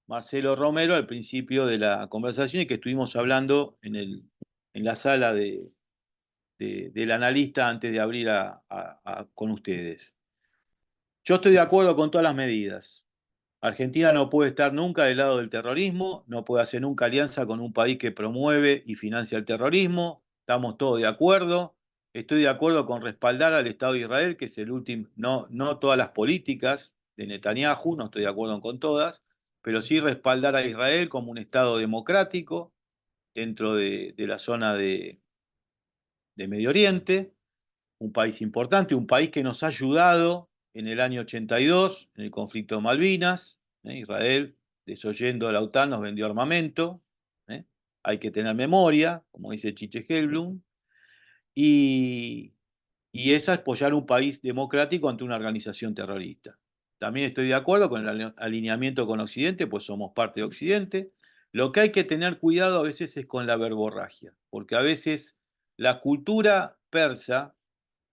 Marcelo Romero al principio de la conversación y que estuvimos hablando en la sala del analista antes de abrir con ustedes. Yo estoy de acuerdo con todas las medidas. Argentina no puede estar nunca del lado del terrorismo, no puede hacer nunca alianza con un país que promueve y financia el terrorismo. Estamos todos de acuerdo. Estoy de acuerdo con respaldar al Estado de Israel, que es el último, no todas las políticas de Netanyahu, no estoy de acuerdo con todas, pero sí respaldar a Israel como un Estado democrático dentro de la zona de Medio Oriente, un país importante, un país que nos ha ayudado en el año 82, en el conflicto de Malvinas. Israel, desoyendo a la OTAN, nos vendió armamento. Hay que tener memoria, como dice Chiche Hellblum. Y es apoyar un país democrático ante una organización terrorista. También estoy de acuerdo con el alineamiento con Occidente, pues somos parte de Occidente. Lo que hay que tener cuidado a veces es con la verborragia, porque a veces la cultura persa,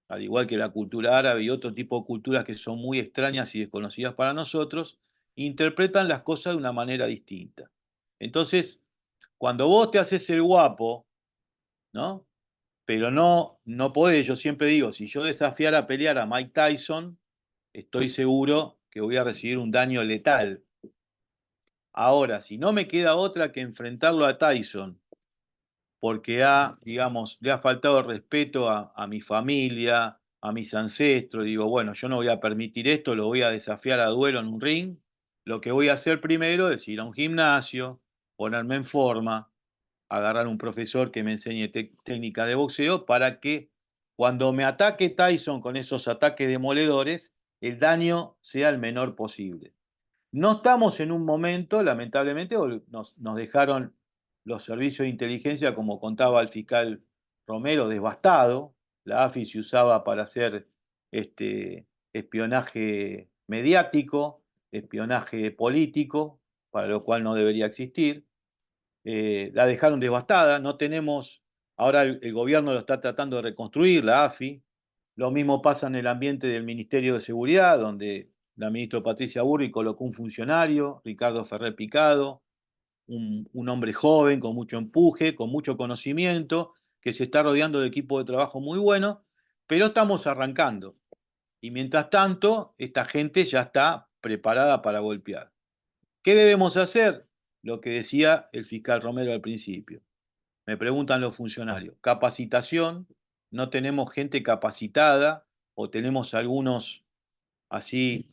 al igual que la cultura árabe y otro tipo de culturas que son muy extrañas y desconocidas para nosotros, interpretan las cosas de una manera distinta. Entonces, cuando vos te haces el guapo, ¿no? Pero no podés, yo siempre digo, si yo desafiara a pelear a Mike Tyson, estoy seguro que voy a recibir un daño letal. Ahora, si no me queda otra que enfrentarlo a Tyson, porque digamos, le ha faltado el respeto a mi familia, a mis ancestros, digo, bueno, yo no voy a permitir esto, lo voy a desafiar a duelo en un ring. Lo que voy a hacer primero es ir a un gimnasio, ponerme en forma, agarrar un profesor que me enseñe técnica de boxeo para que cuando me ataque Tyson con esos ataques demoledores, el daño sea el menor posible. No estamos en un momento, lamentablemente, nos dejaron los servicios de inteligencia, como contaba el fiscal Romero, devastado. La AFI se usaba para hacer espionaje mediático, espionaje político, para lo cual no debería existir. La dejaron devastada, no tenemos, ahora el gobierno lo está tratando de reconstruir, la AFI. Lo mismo pasa en el ambiente del Ministerio de Seguridad, donde la ministra Patricia Burri colocó un funcionario, Ricardo Ferrer Picado, un hombre joven, con mucho empuje, con mucho conocimiento, que se está rodeando de equipo de trabajo muy bueno, pero estamos arrancando. Y mientras tanto, esta gente ya está preparada para golpear. ¿Qué debemos hacer? Lo que decía el fiscal Romero al principio. Me preguntan los funcionarios. Capacitación, no tenemos gente capacitada o tenemos algunos así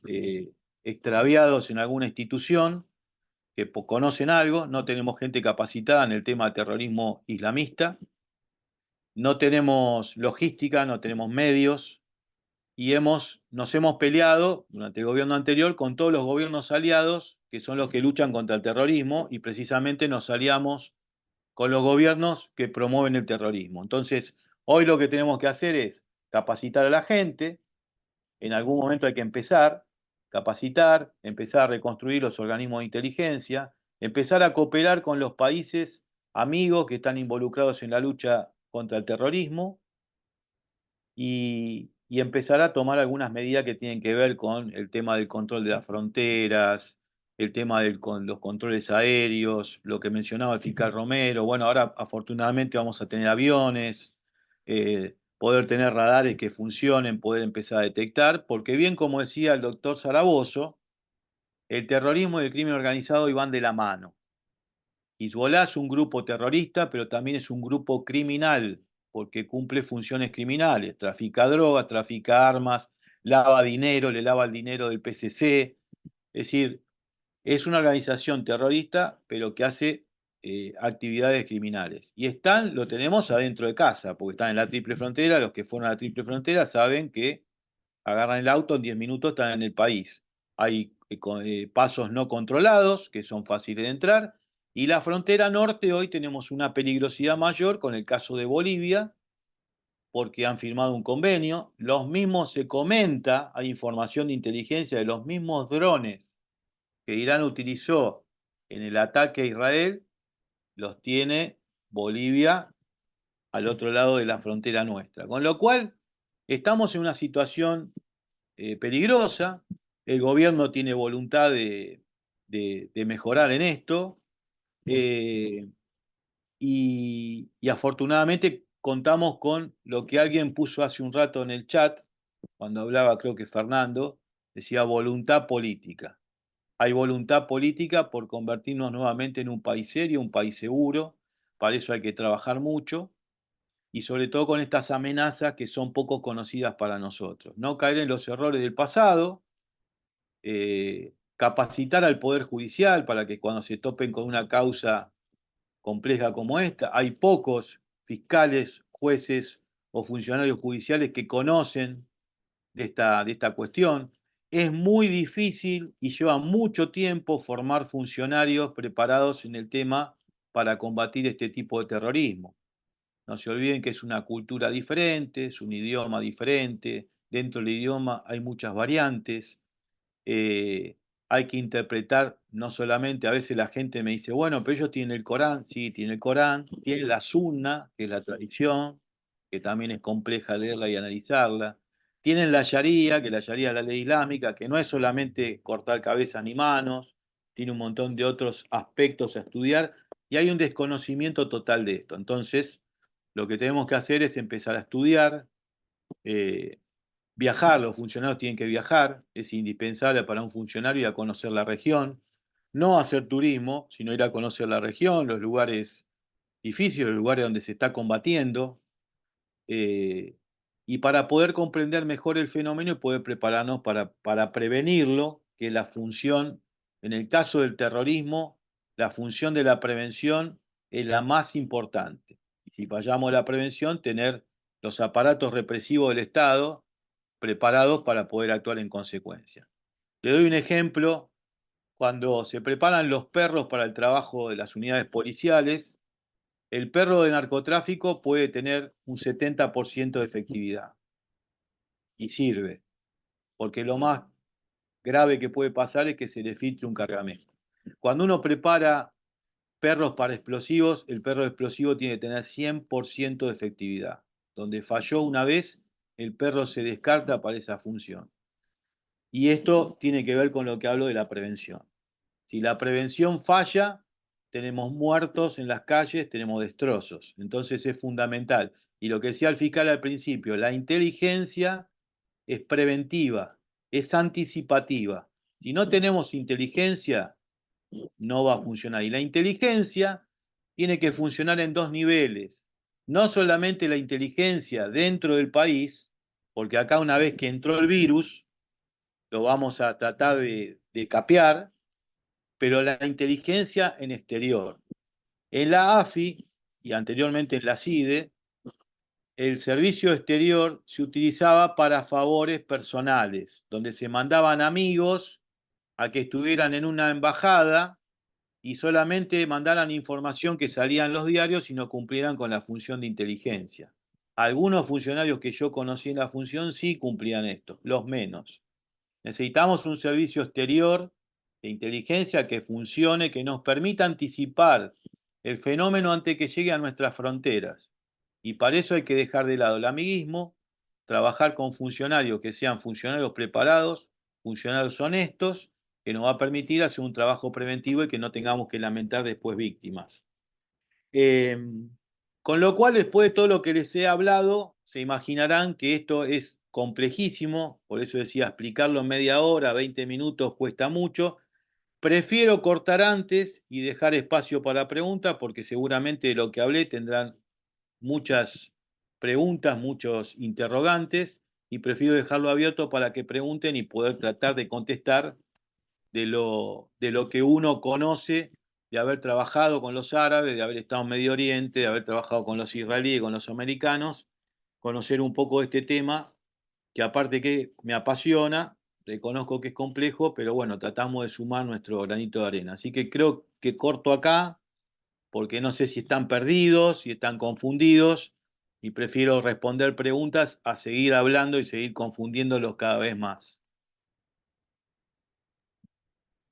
extraviados en alguna institución que conocen algo, no tenemos gente capacitada en el tema de terrorismo islamista, no tenemos logística, no tenemos medios y nos hemos peleado durante el gobierno anterior con todos los gobiernos aliados que son los que luchan contra el terrorismo y precisamente nos aliamos con los gobiernos que promueven el terrorismo. Entonces, hoy lo que tenemos que hacer es capacitar a la gente, en algún momento hay que capacitar, empezar a reconstruir los organismos de inteligencia, empezar a cooperar con los países amigos que están involucrados en la lucha contra el terrorismo y empezar a tomar algunas medidas que tienen que ver con el tema del control de las fronteras, el tema con los controles aéreos, lo que mencionaba el fiscal Romero. Bueno, ahora afortunadamente vamos a tener aviones, poder tener radares que funcionen, poder empezar a detectar, porque bien como decía el doctor Zaragoza, el terrorismo y el crimen organizado iban de la mano. Hezbollah es un grupo terrorista, pero también es un grupo criminal, porque cumple funciones criminales, trafica drogas, trafica armas, lava dinero, le lava el dinero del PCC. Es decir, es una organización terrorista, pero que hace actividades criminales. Y lo tenemos adentro de casa, porque están en la Triple Frontera. Los que fueron a la Triple Frontera saben que agarran el auto, en 10 minutos están en el país. Hay pasos no controlados, que son fáciles de entrar, y la frontera norte hoy tenemos una peligrosidad mayor con el caso de Bolivia, porque han firmado un convenio. Los mismos se comenta, hay información de inteligencia de los mismos drones que Irán utilizó en el ataque a Israel, los tiene Bolivia al otro lado de la frontera nuestra. Con lo cual, estamos en una situación peligrosa. El gobierno tiene voluntad de mejorar en esto y afortunadamente contamos con lo que alguien puso hace un rato en el chat, cuando hablaba creo que Fernando, decía voluntad política. Hay voluntad política por convertirnos nuevamente en un país serio, un país seguro. Para eso hay que trabajar mucho y sobre todo con estas amenazas que son poco conocidas para nosotros. No caer en los errores del pasado, capacitar al Poder Judicial para que cuando se topen con una causa compleja como esta, hay pocos fiscales, jueces o funcionarios judiciales que conocen de esta cuestión. Es muy difícil y lleva mucho tiempo formar funcionarios preparados en el tema para combatir este tipo de terrorismo. No se olviden que es una cultura diferente, es un idioma diferente, dentro del idioma hay muchas variantes, hay que interpretar no solamente, a veces la gente me dice, bueno, pero ellos tienen el Corán, sí, tienen el Corán, tienen la Sunna, que es la tradición, que también es compleja leerla y analizarla, tienen la Sharia, que la Sharia es la ley islámica, que no es solamente cortar cabezas ni manos, tiene un montón de otros aspectos a estudiar, y hay un desconocimiento total de esto. Entonces, lo que tenemos que hacer es empezar a estudiar, viajar, los funcionarios tienen que viajar, es indispensable para un funcionario ir a conocer la región, no hacer turismo, sino ir a conocer la región, los lugares difíciles, los lugares donde se está combatiendo, y para poder comprender mejor el fenómeno y poder prepararnos para prevenirlo, que la función, en el caso del terrorismo, la función de la prevención es la más importante. Si fallamos la prevención, tener los aparatos represivos del Estado preparados para poder actuar en consecuencia. Le doy un ejemplo. Cuando se preparan los perros para el trabajo de las unidades policiales, el perro de narcotráfico puede tener un 70% de efectividad. Y sirve, porque lo más grave que puede pasar es que se le filtre un cargamento. Cuando uno prepara perros para explosivos, el perro explosivo tiene que tener 100% de efectividad. Donde falló una vez, el perro se descarta para esa función. Y esto tiene que ver con lo que hablo de la prevención. Si la prevención falla, tenemos muertos en las calles, tenemos destrozos. Entonces es fundamental. Y lo que decía el fiscal al principio, la inteligencia es preventiva, es anticipativa. Si no tenemos inteligencia, no va a funcionar. Y la inteligencia tiene que funcionar en dos niveles. no solamente la inteligencia dentro del país, porque acá una vez que entró el virus, lo vamos a tratar de capear, pero la inteligencia en exterior. En la AFI y anteriormente en la CIDE, el servicio exterior se utilizaba para favores personales, donde se mandaban amigos a que estuvieran en una embajada y solamente mandaran información que salía en los diarios y no cumplieran con la función de inteligencia. Algunos funcionarios que yo conocí en la función sí cumplían esto, los menos. Necesitamos un servicio exterior de inteligencia que funcione, que nos permita anticipar el fenómeno antes que llegue a nuestras fronteras. Y para eso hay que dejar de lado el amiguismo, trabajar con funcionarios que sean funcionarios preparados, funcionarios honestos, que nos va a permitir hacer un trabajo preventivo y que no tengamos que lamentar después víctimas. Con lo cual, después de todo lo que les he hablado, se imaginarán que esto es complejísimo, por eso decía, explicarlo en media hora, 20 minutos cuesta mucho. Prefiero cortar antes y dejar espacio para preguntas, porque seguramente de lo que hablé tendrán muchas preguntas, muchos interrogantes, y prefiero dejarlo abierto para que pregunten y poder tratar de contestar de lo que uno conoce, de haber trabajado con los árabes, de haber estado en Medio Oriente, de haber trabajado con los israelíes, con los americanos, conocer un poco de este tema, que aparte que me apasiona, reconozco que es complejo, pero bueno, tratamos de sumar nuestro granito de arena. Así que creo que corto acá, porque no sé si están perdidos, si están confundidos, y prefiero responder preguntas a seguir hablando y seguir confundiéndolos cada vez más.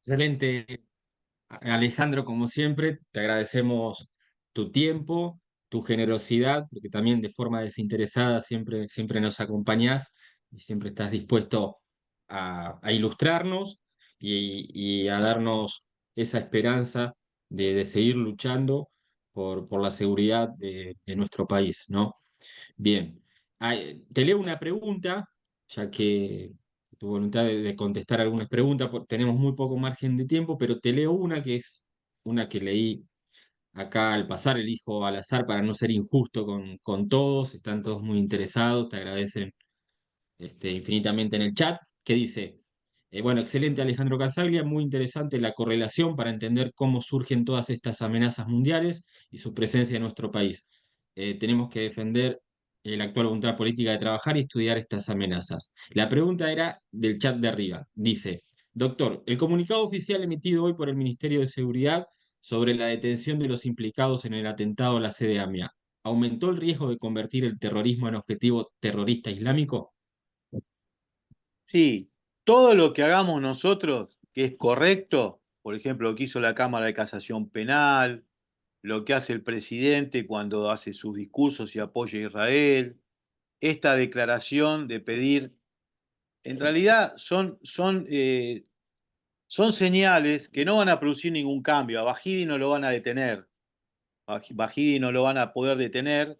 Excelente, Alejandro, como siempre, te agradecemos tu tiempo, tu generosidad, porque también de forma desinteresada siempre nos acompañás y siempre estás dispuesto a ilustrarnos y a darnos esa esperanza de seguir luchando por la seguridad de nuestro país, ¿no? Bien, te leo una pregunta, ya que tu voluntad de contestar algunas preguntas, tenemos muy poco margen de tiempo, pero te leo una que es una que leí acá al pasar, elijo al azar para no ser injusto con todos, están todos muy interesados, te agradecen infinitamente en el chat, que dice, bueno, excelente Alejandro Casaglia, muy interesante la correlación para entender cómo surgen todas estas amenazas mundiales y su presencia en nuestro país. Tenemos que defender la actual voluntad política de trabajar y estudiar estas amenazas. La pregunta era del chat de arriba. Dice, doctor, el comunicado oficial emitido hoy por el Ministerio de Seguridad sobre la detención de los implicados en el atentado a la sede AMIA, ¿aumentó el riesgo de convertir el terrorismo en objetivo terrorista islámico? Sí, todo lo que hagamos nosotros, que es correcto, por ejemplo, lo que hizo la Cámara de Casación Penal, lo que hace el presidente cuando hace sus discursos y apoya a Israel, esta declaración de pedir, en realidad son señales que no van a producir ningún cambio. A Bajidi no lo van a detener, Bajidi no lo van a poder detener,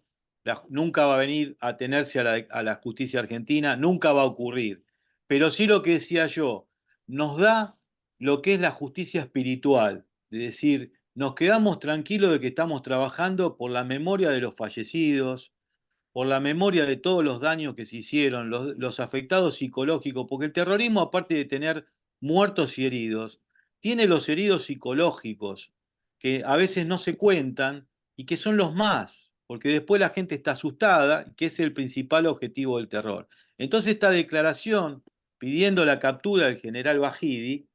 nunca va a venir a atenerse a la justicia argentina, nunca va a ocurrir. Pero sí lo que decía yo, nos da lo que es la justicia espiritual, de decir, nos quedamos tranquilos de que estamos trabajando por la memoria de los fallecidos, por la memoria de todos los daños que se hicieron, los afectados psicológicos, porque el terrorismo, aparte de tener muertos y heridos, tiene los heridos psicológicos, que a veces no se cuentan y que son los más, porque después la gente está asustada, que es el principal objetivo del terror. Entonces esta declaración pidiendo la captura del general Bajidi,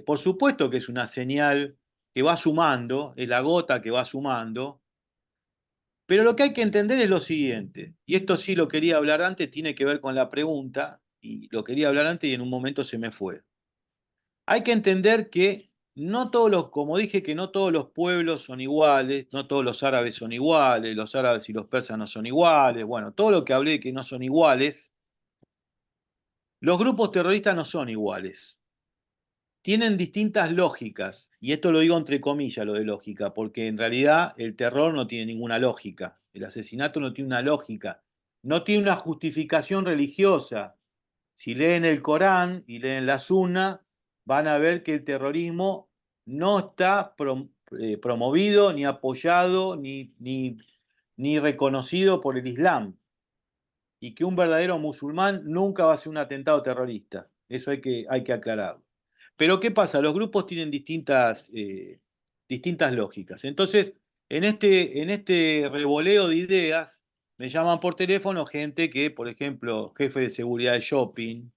por supuesto que es una señal que va sumando, es la gota que va sumando, pero lo que hay que entender es lo siguiente, y esto sí lo quería hablar antes, tiene que ver con la pregunta, y lo quería hablar antes y en un momento se me fue. Hay que entender que no todos los, como dije, que no todos los pueblos son iguales, no todos los árabes son iguales, los árabes y los persas no son iguales, bueno, todo lo que hablé de que no son iguales, los grupos terroristas no son iguales. Tienen distintas lógicas, y esto lo digo entre comillas, lo de lógica, porque en realidad el terror no tiene ninguna lógica, el asesinato no tiene una lógica, no tiene una justificación religiosa. Si leen el Corán y leen la Sunna, van a ver que el terrorismo no está promovido, ni apoyado, ni ni reconocido por el Islam, y que un verdadero musulmán nunca va a ser un atentado terrorista. Eso hay que aclararlo. Pero ¿qué pasa? Los grupos tienen distintas lógicas. Entonces, en este revoleo de ideas, me llaman por teléfono gente que, por ejemplo, jefe de seguridad de shopping,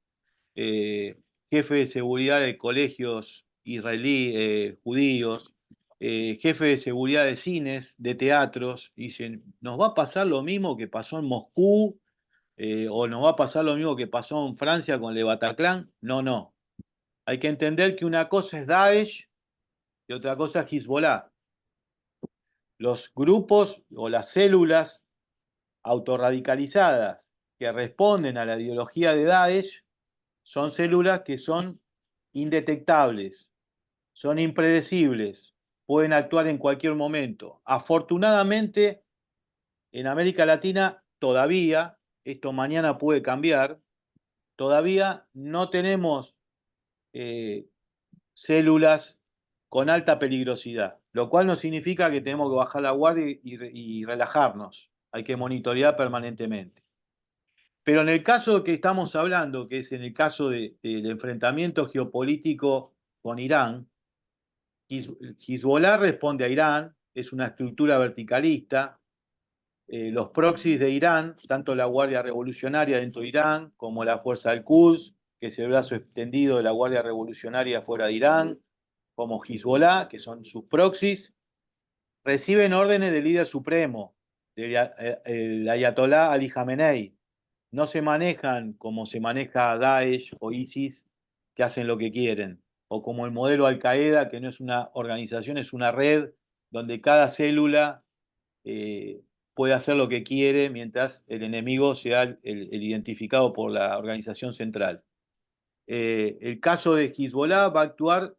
jefe de seguridad de colegios israelíes, judíos, jefe de seguridad de cines, de teatros, y dicen, ¿nos va a pasar lo mismo que pasó en Moscú? ¿O nos va a pasar lo mismo que pasó en Francia con el Bataclan? No, no. Hay que entender que una cosa es Daesh y otra cosa es Hezbollah. Los grupos o las células autorradicalizadas que responden a la ideología de Daesh son células que son indetectables, son impredecibles, pueden actuar en cualquier momento. Afortunadamente, en América Latina todavía, esto mañana puede cambiar, todavía no tenemos células con alta peligrosidad, lo cual no significa que tenemos que bajar la guardia y relajarnos. Hay que monitorear permanentemente. Pero en el caso que estamos hablando, que es en el caso del enfrentamiento geopolítico con Irán, Hezbollah responde a Irán, es una estructura verticalista. Los proxies de Irán, tanto la Guardia Revolucionaria dentro de Irán, como la Fuerza del Quds, que es el brazo extendido de la Guardia Revolucionaria fuera de Irán, como Hezbollah, que son sus proxies, reciben órdenes del líder supremo, el Ayatolá Ali Khamenei. No se manejan como se maneja Daesh o ISIS, que hacen lo que quieren, o como el modelo Al-Qaeda, que no es una organización, es una red donde cada célula puede hacer lo que quiere mientras el enemigo sea el identificado por la organización central. El caso de Hezbollah va a actuar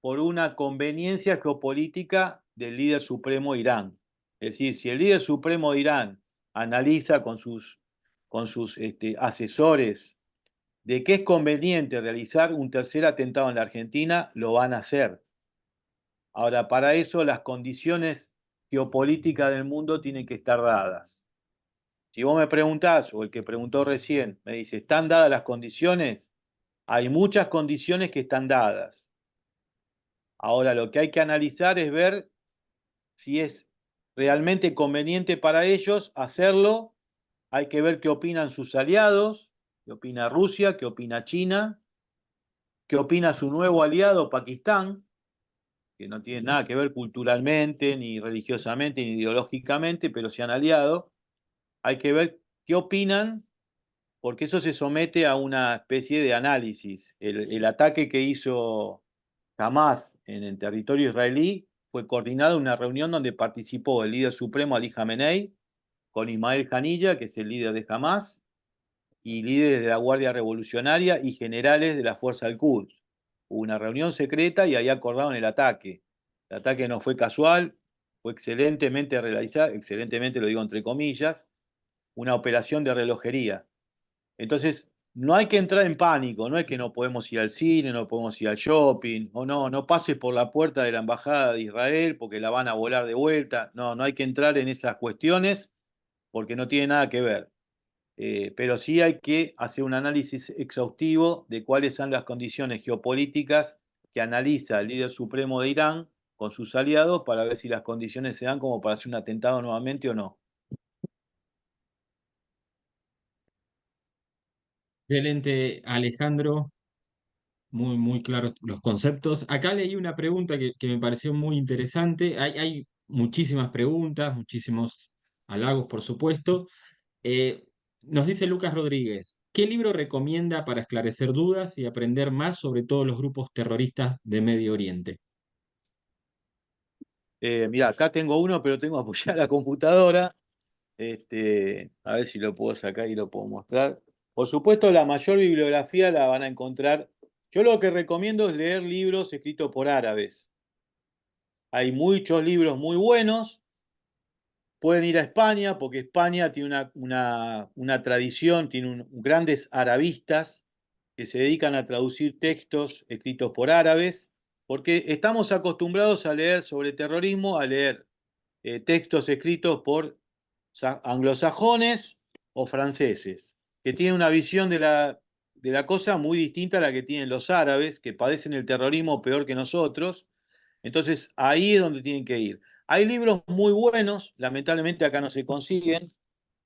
por una conveniencia geopolítica del líder supremo de Irán. Es decir, si el líder supremo de Irán analiza con sus asesores de que es conveniente realizar un tercer atentado en la Argentina, lo van a hacer. Ahora, para eso las condiciones geopolíticas del mundo tienen que estar dadas. Si vos me preguntás, o el que preguntó recién, me dice, ¿están dadas las condiciones? Hay muchas condiciones que están dadas. Ahora, lo que hay que analizar es ver si es realmente conveniente para ellos hacerlo. Hay que ver qué opinan sus aliados, qué opina Rusia, qué opina China, qué opina su nuevo aliado Pakistán, que no tiene nada que ver culturalmente, ni religiosamente, ni ideológicamente, pero se han aliado. Hay que ver qué opinan, porque eso se somete a una especie de análisis. El ataque que hizo Hamas en el territorio israelí fue coordinado en una reunión donde participó el líder supremo Ali Khamenei con Ismael Haniyeh, que es el líder de Hamas, y líderes de la Guardia Revolucionaria y generales de la Fuerza del Quds. Hubo una reunión secreta y ahí acordaron el ataque. El ataque no fue casual, fue excelentemente realizado, excelentemente lo digo entre comillas, una operación de relojería. Entonces, no hay que entrar en pánico, no es que no podemos ir al cine, no podemos ir al shopping, o no pases por la puerta de la Embajada de Israel porque la van a volar de vuelta. No hay que entrar en esas cuestiones porque no tiene nada que ver. Pero sí hay que hacer un análisis exhaustivo de cuáles son las condiciones geopolíticas que analiza el líder supremo de Irán con sus aliados para ver si las condiciones se dan como para hacer un atentado nuevamente o no. Excelente, Alejandro. Muy, muy claros los conceptos. Acá leí una pregunta que me pareció muy interesante. Hay muchísimas preguntas, muchísimos halagos, por supuesto. Eh, Nos dice Lucas Rodríguez, ¿qué libro recomienda para esclarecer dudas y aprender más sobre todos los grupos terroristas de Medio Oriente? Mirá, acá tengo uno, pero tengo apoyada la computadora. A ver si lo puedo sacar y lo puedo mostrar. Por supuesto, la mayor bibliografía la van a encontrar. Yo lo que recomiendo es leer libros escritos por árabes. Hay muchos libros muy buenos. Pueden ir a España, porque España tiene una tradición, tiene grandes arabistas que se dedican a traducir textos escritos por árabes, porque estamos acostumbrados a leer sobre terrorismo, a leer textos escritos por anglosajones o franceses, que tienen una visión de la cosa muy distinta a la que tienen los árabes, que padecen el terrorismo peor que nosotros. Entonces, ahí es donde tienen que ir. Hay libros muy buenos, lamentablemente acá no se consiguen.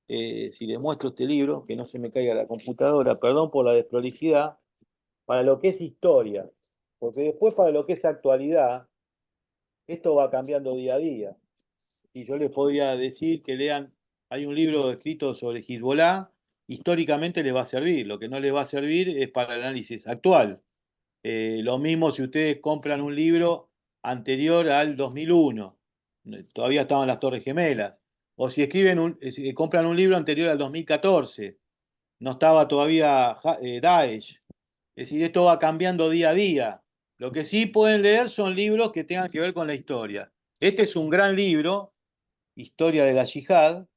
Si les muestro este libro, que no se me caiga la computadora, perdón por la desprolijidad, para lo que es historia, porque después para lo que es actualidad, esto va cambiando día a día. Y yo les podría decir que lean, hay un libro escrito sobre Hezbollah, históricamente les va a servir, lo que no les va a servir es para el análisis actual. Lo mismo si ustedes compran un libro anterior al 2001, todavía estaban las Torres Gemelas, o si si compran un libro anterior al 2014, no estaba todavía Daesh. Es decir, esto va cambiando día a día. Lo que sí pueden leer son libros que tengan que ver con la historia. Este es un gran libro, Historia de la Yihad,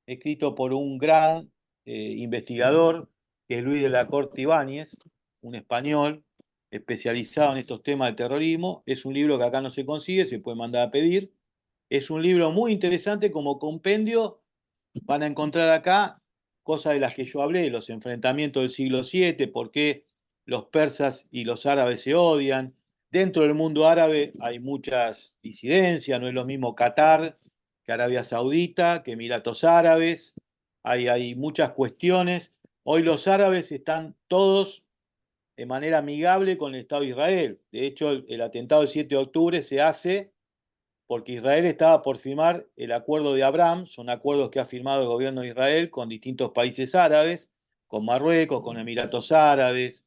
escrito por un gran investigador, que es Luis de la Corte Ibáñez, un español especializado en estos temas de terrorismo. Es un libro que acá no se consigue, se puede mandar a pedir. Es un libro muy interesante como compendio. Van a encontrar acá cosas de las que yo hablé, los enfrentamientos del siglo VII, por qué los persas y los árabes se odian. Dentro del mundo árabe hay muchas disidencias, no es lo mismo Qatar que Arabia Saudita, que Emiratos Árabes, hay muchas cuestiones. Hoy los árabes están todos de manera amigable con el Estado de Israel. De hecho, el atentado del 7 de octubre se hace porque Israel estaba por firmar el acuerdo de Abraham, son acuerdos que ha firmado el gobierno de Israel con distintos países árabes, con Marruecos, con Emiratos Árabes,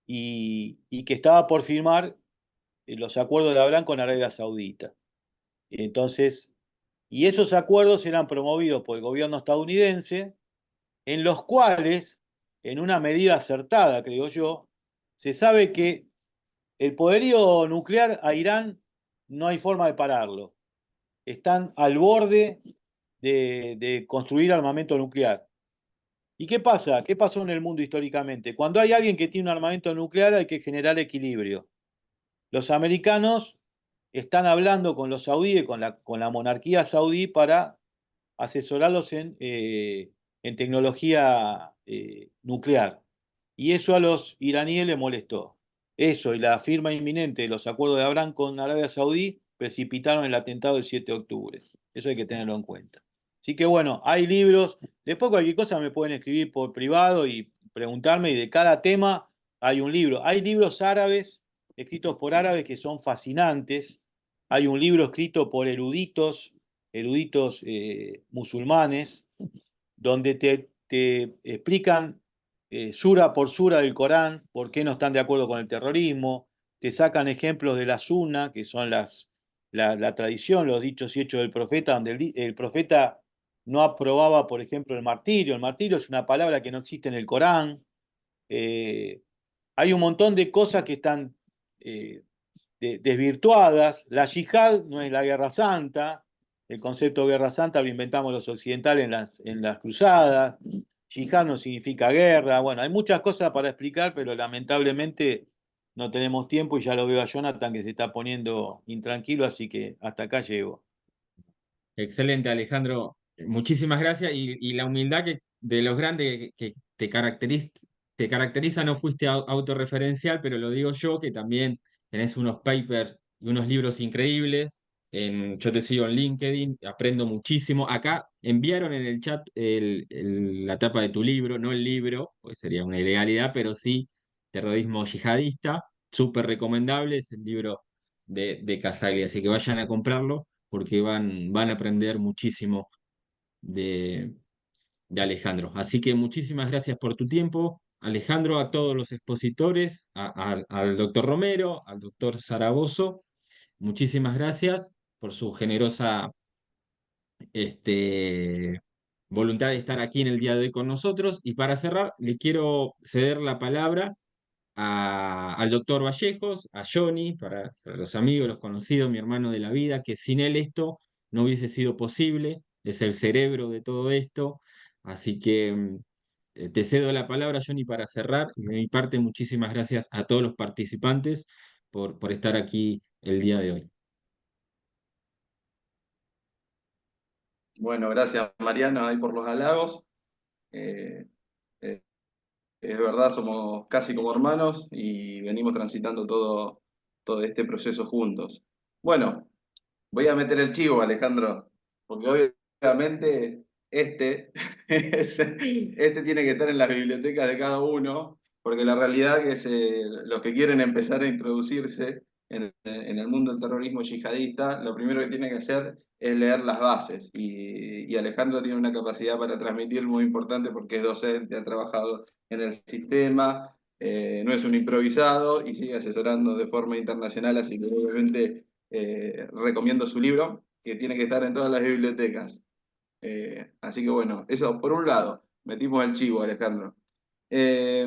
y que estaba por firmar los acuerdos de Abraham con Arabia Saudita. Entonces, y esos acuerdos eran promovidos por el gobierno estadounidense, en los cuales, en una medida acertada, creo yo, se sabe que el poderío nuclear a Irán no hay forma de pararlo. Están al borde de construir armamento nuclear. ¿Y qué pasa? ¿Qué pasó en el mundo históricamente? Cuando hay alguien que tiene un armamento nuclear hay que generar equilibrio. Los americanos están hablando con los saudíes, con la monarquía saudí, para asesorarlos en tecnología nuclear. Y eso a los iraníes les molestó. Eso y la firma inminente de los acuerdos de Abraham con Arabia Saudí precipitaron el atentado del 7 de octubre. Eso hay que tenerlo en cuenta. Así que bueno, hay libros. Después cualquier cosa me pueden escribir por privado y preguntarme, y de cada tema hay un libro. Hay libros árabes, escritos por árabes, que son fascinantes. Hay un libro escrito por eruditos musulmanes, donde te explican sura por sura del Corán por qué no están de acuerdo con el terrorismo, te sacan ejemplos de la sunna, que son la tradición, los dichos y hechos del profeta, donde el profeta no aprobaba, por ejemplo, el martirio. El martirio es una palabra que no existe en el Corán. Hay un montón de cosas que están desvirtuadas. La yihad no es la guerra santa. El concepto de guerra santa lo inventamos los occidentales en las cruzadas. Yihad no significa guerra. Bueno, hay muchas cosas para explicar, pero lamentablemente no tenemos tiempo y ya lo veo a Jonathan que se está poniendo intranquilo, así que hasta acá llego. Excelente, Alejandro. Muchísimas gracias. Y la humildad de los grandes que te caracteriza, no fuiste autorreferencial, pero lo digo yo, que también tenés unos papers y unos libros increíbles. Yo te sigo en LinkedIn, aprendo muchísimo. Acá enviaron en el chat la tapa de tu libro, no el libro, pues sería una ilegalidad, pero sí Terrorismo Yihadista. Súper recomendable, es el libro de Casaglia, así que vayan a comprarlo porque van a aprender muchísimo de, de Alejandro. Así que muchísimas gracias por tu tiempo, Alejandro, a todos los expositores, al doctor Romero, al doctor Zaragoza. Muchísimas gracias por su generosa voluntad de estar aquí en el día de hoy con nosotros. Y para cerrar, le quiero ceder la palabra al doctor Vallejos, a Johnny, para los amigos, los conocidos, mi hermano de la vida, que sin él esto no hubiese sido posible, es el cerebro de todo esto. Así que te cedo la palabra, Johnny, para cerrar. De mi parte, muchísimas gracias a todos los participantes por estar aquí el día de hoy. Bueno, gracias Mariano ahí por los halagos. Eh, eh, es verdad, somos casi como hermanos y venimos transitando todo este proceso juntos. Bueno, voy a meter el chivo, Alejandro, porque obviamente este tiene que estar en las bibliotecas de cada uno, porque la realidad es que los que quieren empezar a introducirse en el mundo del terrorismo yihadista, lo primero que tienen que hacer es leer las bases. Y Alejandro tiene una capacidad para transmitir muy importante porque es docente, ha trabajado en el sistema, no es un improvisado y sigue asesorando de forma internacional, así que obviamente recomiendo su libro, que tiene que estar en todas las bibliotecas. Así que bueno, eso por un lado, metimos el chivo, Alejandro. Eh,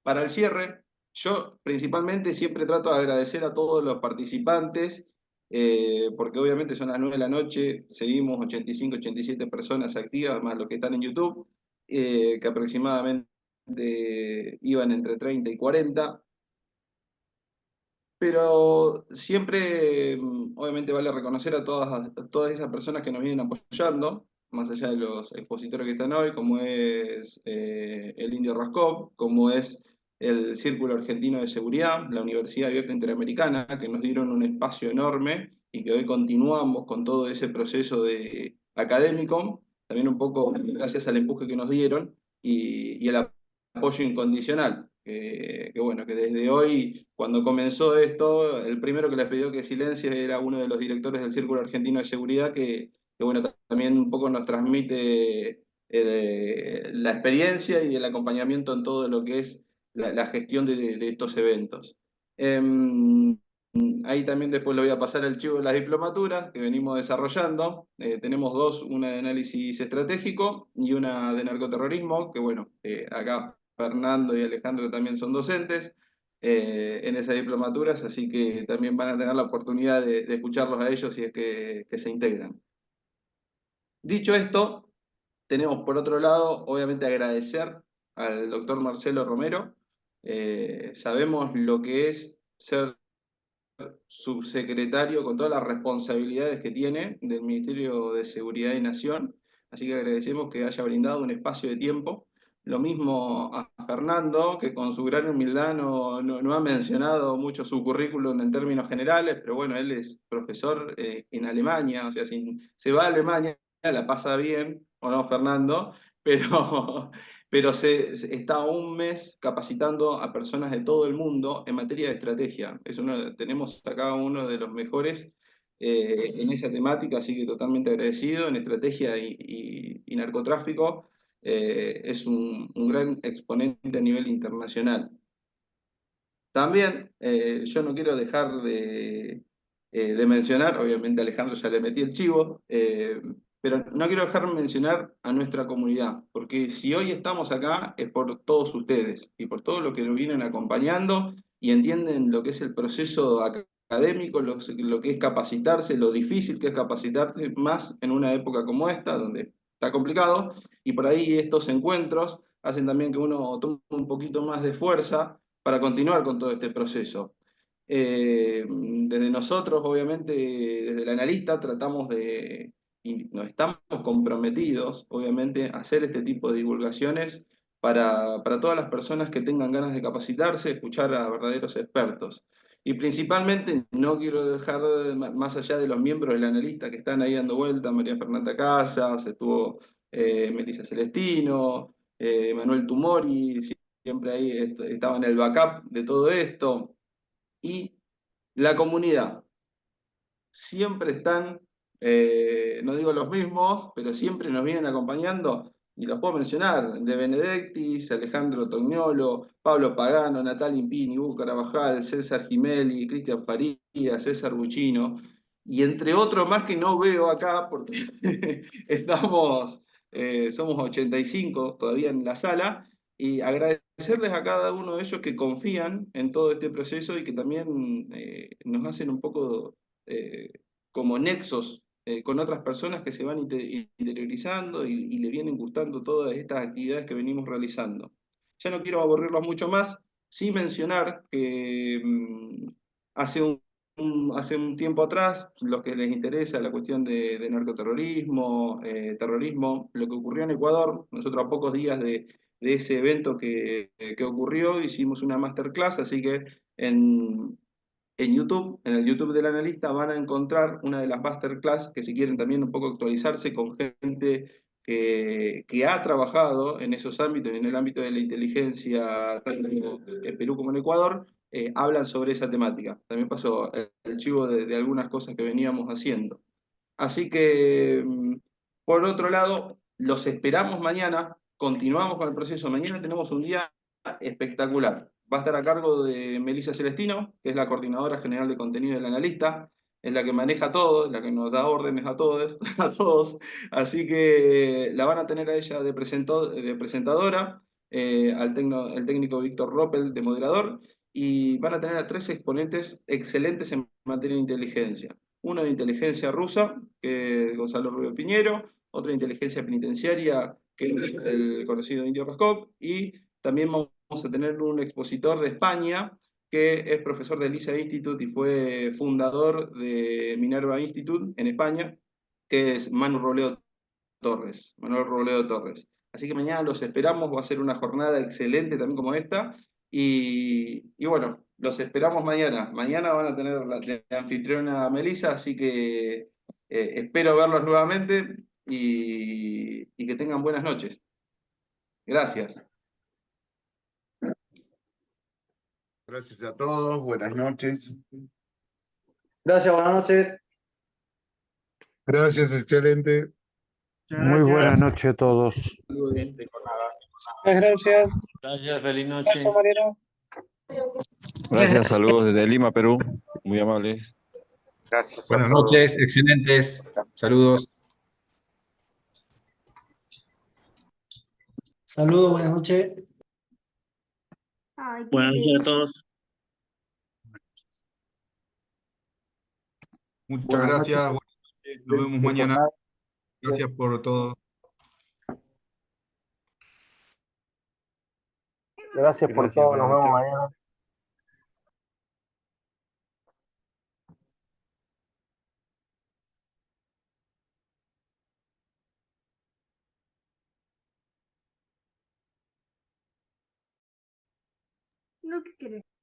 para el cierre, yo principalmente siempre trato de agradecer a todos los participantes, porque obviamente son las 9 de la noche, seguimos 85, 87 personas activas, más los que están en YouTube, que aproximadamente iban entre 30 y 40. Pero siempre, obviamente, vale reconocer a todas esas personas que nos vienen apoyando, más allá de los expositores que están hoy, como es el Indio Raskov, como es el Círculo Argentino de Seguridad, la Universidad Abierta Interamericana, que nos dieron un espacio enorme y que hoy continuamos con todo ese proceso académico, también un poco gracias al empuje que nos dieron y el apoyo incondicional. Que bueno, que desde hoy, cuando comenzó esto, el primero que les pidió que silencie era uno de los directores del Círculo Argentino de Seguridad, que bueno, también un poco nos transmite la experiencia y el acompañamiento en todo lo que es la gestión de estos eventos. Ahí también después le voy a pasar el chivo de las diplomaturas que venimos desarrollando. Tenemos dos, una de análisis estratégico y una de narcoterrorismo, que bueno, acá Fernando y Alejandro también son docentes en esas diplomaturas, así que también van a tener la oportunidad de escucharlos a ellos si es que se integran. Dicho esto, tenemos por otro lado, obviamente, agradecer al doctor Marcelo Romero. Sabemos lo que es ser subsecretario con todas las responsabilidades que tiene del Ministerio de Seguridad y Nación, así que agradecemos que haya brindado un espacio de tiempo. Lo mismo a Fernando, que con su gran humildad no ha mencionado mucho su currículum en términos generales, pero bueno, él es profesor en Alemania, o sea, si se va a Alemania, la pasa bien, ¿o no, Fernando? Pero, pero está un mes capacitando a personas de todo el mundo en materia de estrategia. Tenemos acá uno de los mejores en esa temática, así que totalmente agradecido en estrategia y narcotráfico. Es un gran exponente a nivel internacional. También yo no quiero dejar de mencionar, obviamente Alejandro ya le metí el chivo, pero no quiero dejar de mencionar a nuestra comunidad, porque si hoy estamos acá es por todos ustedes y por todos los que nos vienen acompañando y entienden lo que es el proceso académico, lo que es capacitarse, lo difícil que es capacitarse, más en una época como esta, donde está complicado, y por ahí estos encuentros hacen también que uno tome un poquito más de fuerza para continuar con todo este proceso. Desde nosotros, obviamente, desde el analista, tratamos y nos estamos comprometidos, obviamente, a hacer este tipo de divulgaciones para todas las personas que tengan ganas de capacitarse, escuchar a verdaderos expertos. Y principalmente, no quiero dejar, más allá de los miembros del analista que están ahí dando vuelta, María Fernanda Casas, estuvo Melissa Celestino, Manuel Tumori, siempre ahí estaba en el backup de todo esto. Y la comunidad. Siempre están, no digo los mismos, pero siempre nos vienen acompañando, y los puedo mencionar, De Benedictis, Alejandro Tognolo, Pablo Pagano, Natalia Impini, Hugo Carabajal, César Gimeli, Cristian Farías, César Buchino, y entre otros más que no veo acá, porque somos 85 todavía en la sala, y agradecerles a cada uno de ellos que confían en todo este proceso y que también nos hacen un poco como nexos con otras personas que se van interiorizando y le vienen gustando todas estas actividades que venimos realizando. Ya no quiero aburrirlos mucho más, sí mencionar que hace hace un tiempo atrás, los que les interesa la cuestión de narcoterrorismo, terrorismo, lo que ocurrió en Ecuador, nosotros a pocos días de ese evento que ocurrió, hicimos una masterclass, así que en YouTube, en el YouTube del analista, van a encontrar una de las masterclass que si quieren también un poco actualizarse con gente que ha trabajado en esos ámbitos, en el ámbito de la inteligencia, tanto en Perú como en Ecuador, hablan sobre esa temática. También pasó el chivo de algunas cosas que veníamos haciendo. Así que, por otro lado, los esperamos mañana, continuamos con el proceso. Mañana tenemos un día espectacular. Va a estar a cargo de Melissa Celestino, que es la coordinadora general de contenido del analista, es la que maneja todo, la que nos da órdenes a todos, a todos. Así que la van a tener a ella de presentadora, el técnico Víctor Roppel de moderador, y van a tener a 3 exponentes excelentes en materia de inteligencia. Uno de inteligencia rusa, que es Gonzalo Rubio Piñero, otro de inteligencia penitenciaria, que es el conocido Indio Raskov, y también vamos a tener un expositor de España, que es profesor del ISA Institute y fue fundador de Minerva Institute en España, que es Manuel Robledo Torres. Así que mañana los esperamos, va a ser una jornada excelente también como esta, y bueno, los esperamos mañana. Mañana van a tener la anfitriona Melissa, así que espero verlos nuevamente y que tengan buenas noches. Gracias. Gracias a todos, buenas noches. Gracias, buenas noches. Gracias, excelente. Muy buenas noches a todos. Excelente jornada. Muchas gracias. Gracias, feliz noche. Gracias, Mariano. Gracias, saludos desde Lima, Perú. Muy amables. Gracias Buenas noches, excelentes. Saludos. Saludos, buenas noches. Ay, qué Buenas noches a lindo. todos. Muchas Buenas gracias. noches. Buenas noches. Nos vemos Feliz mañana. jornada. Gracias por todo. Gracias por Gracias, todo. Nos buenas vemos noches. mañana. No, ¿qué querés?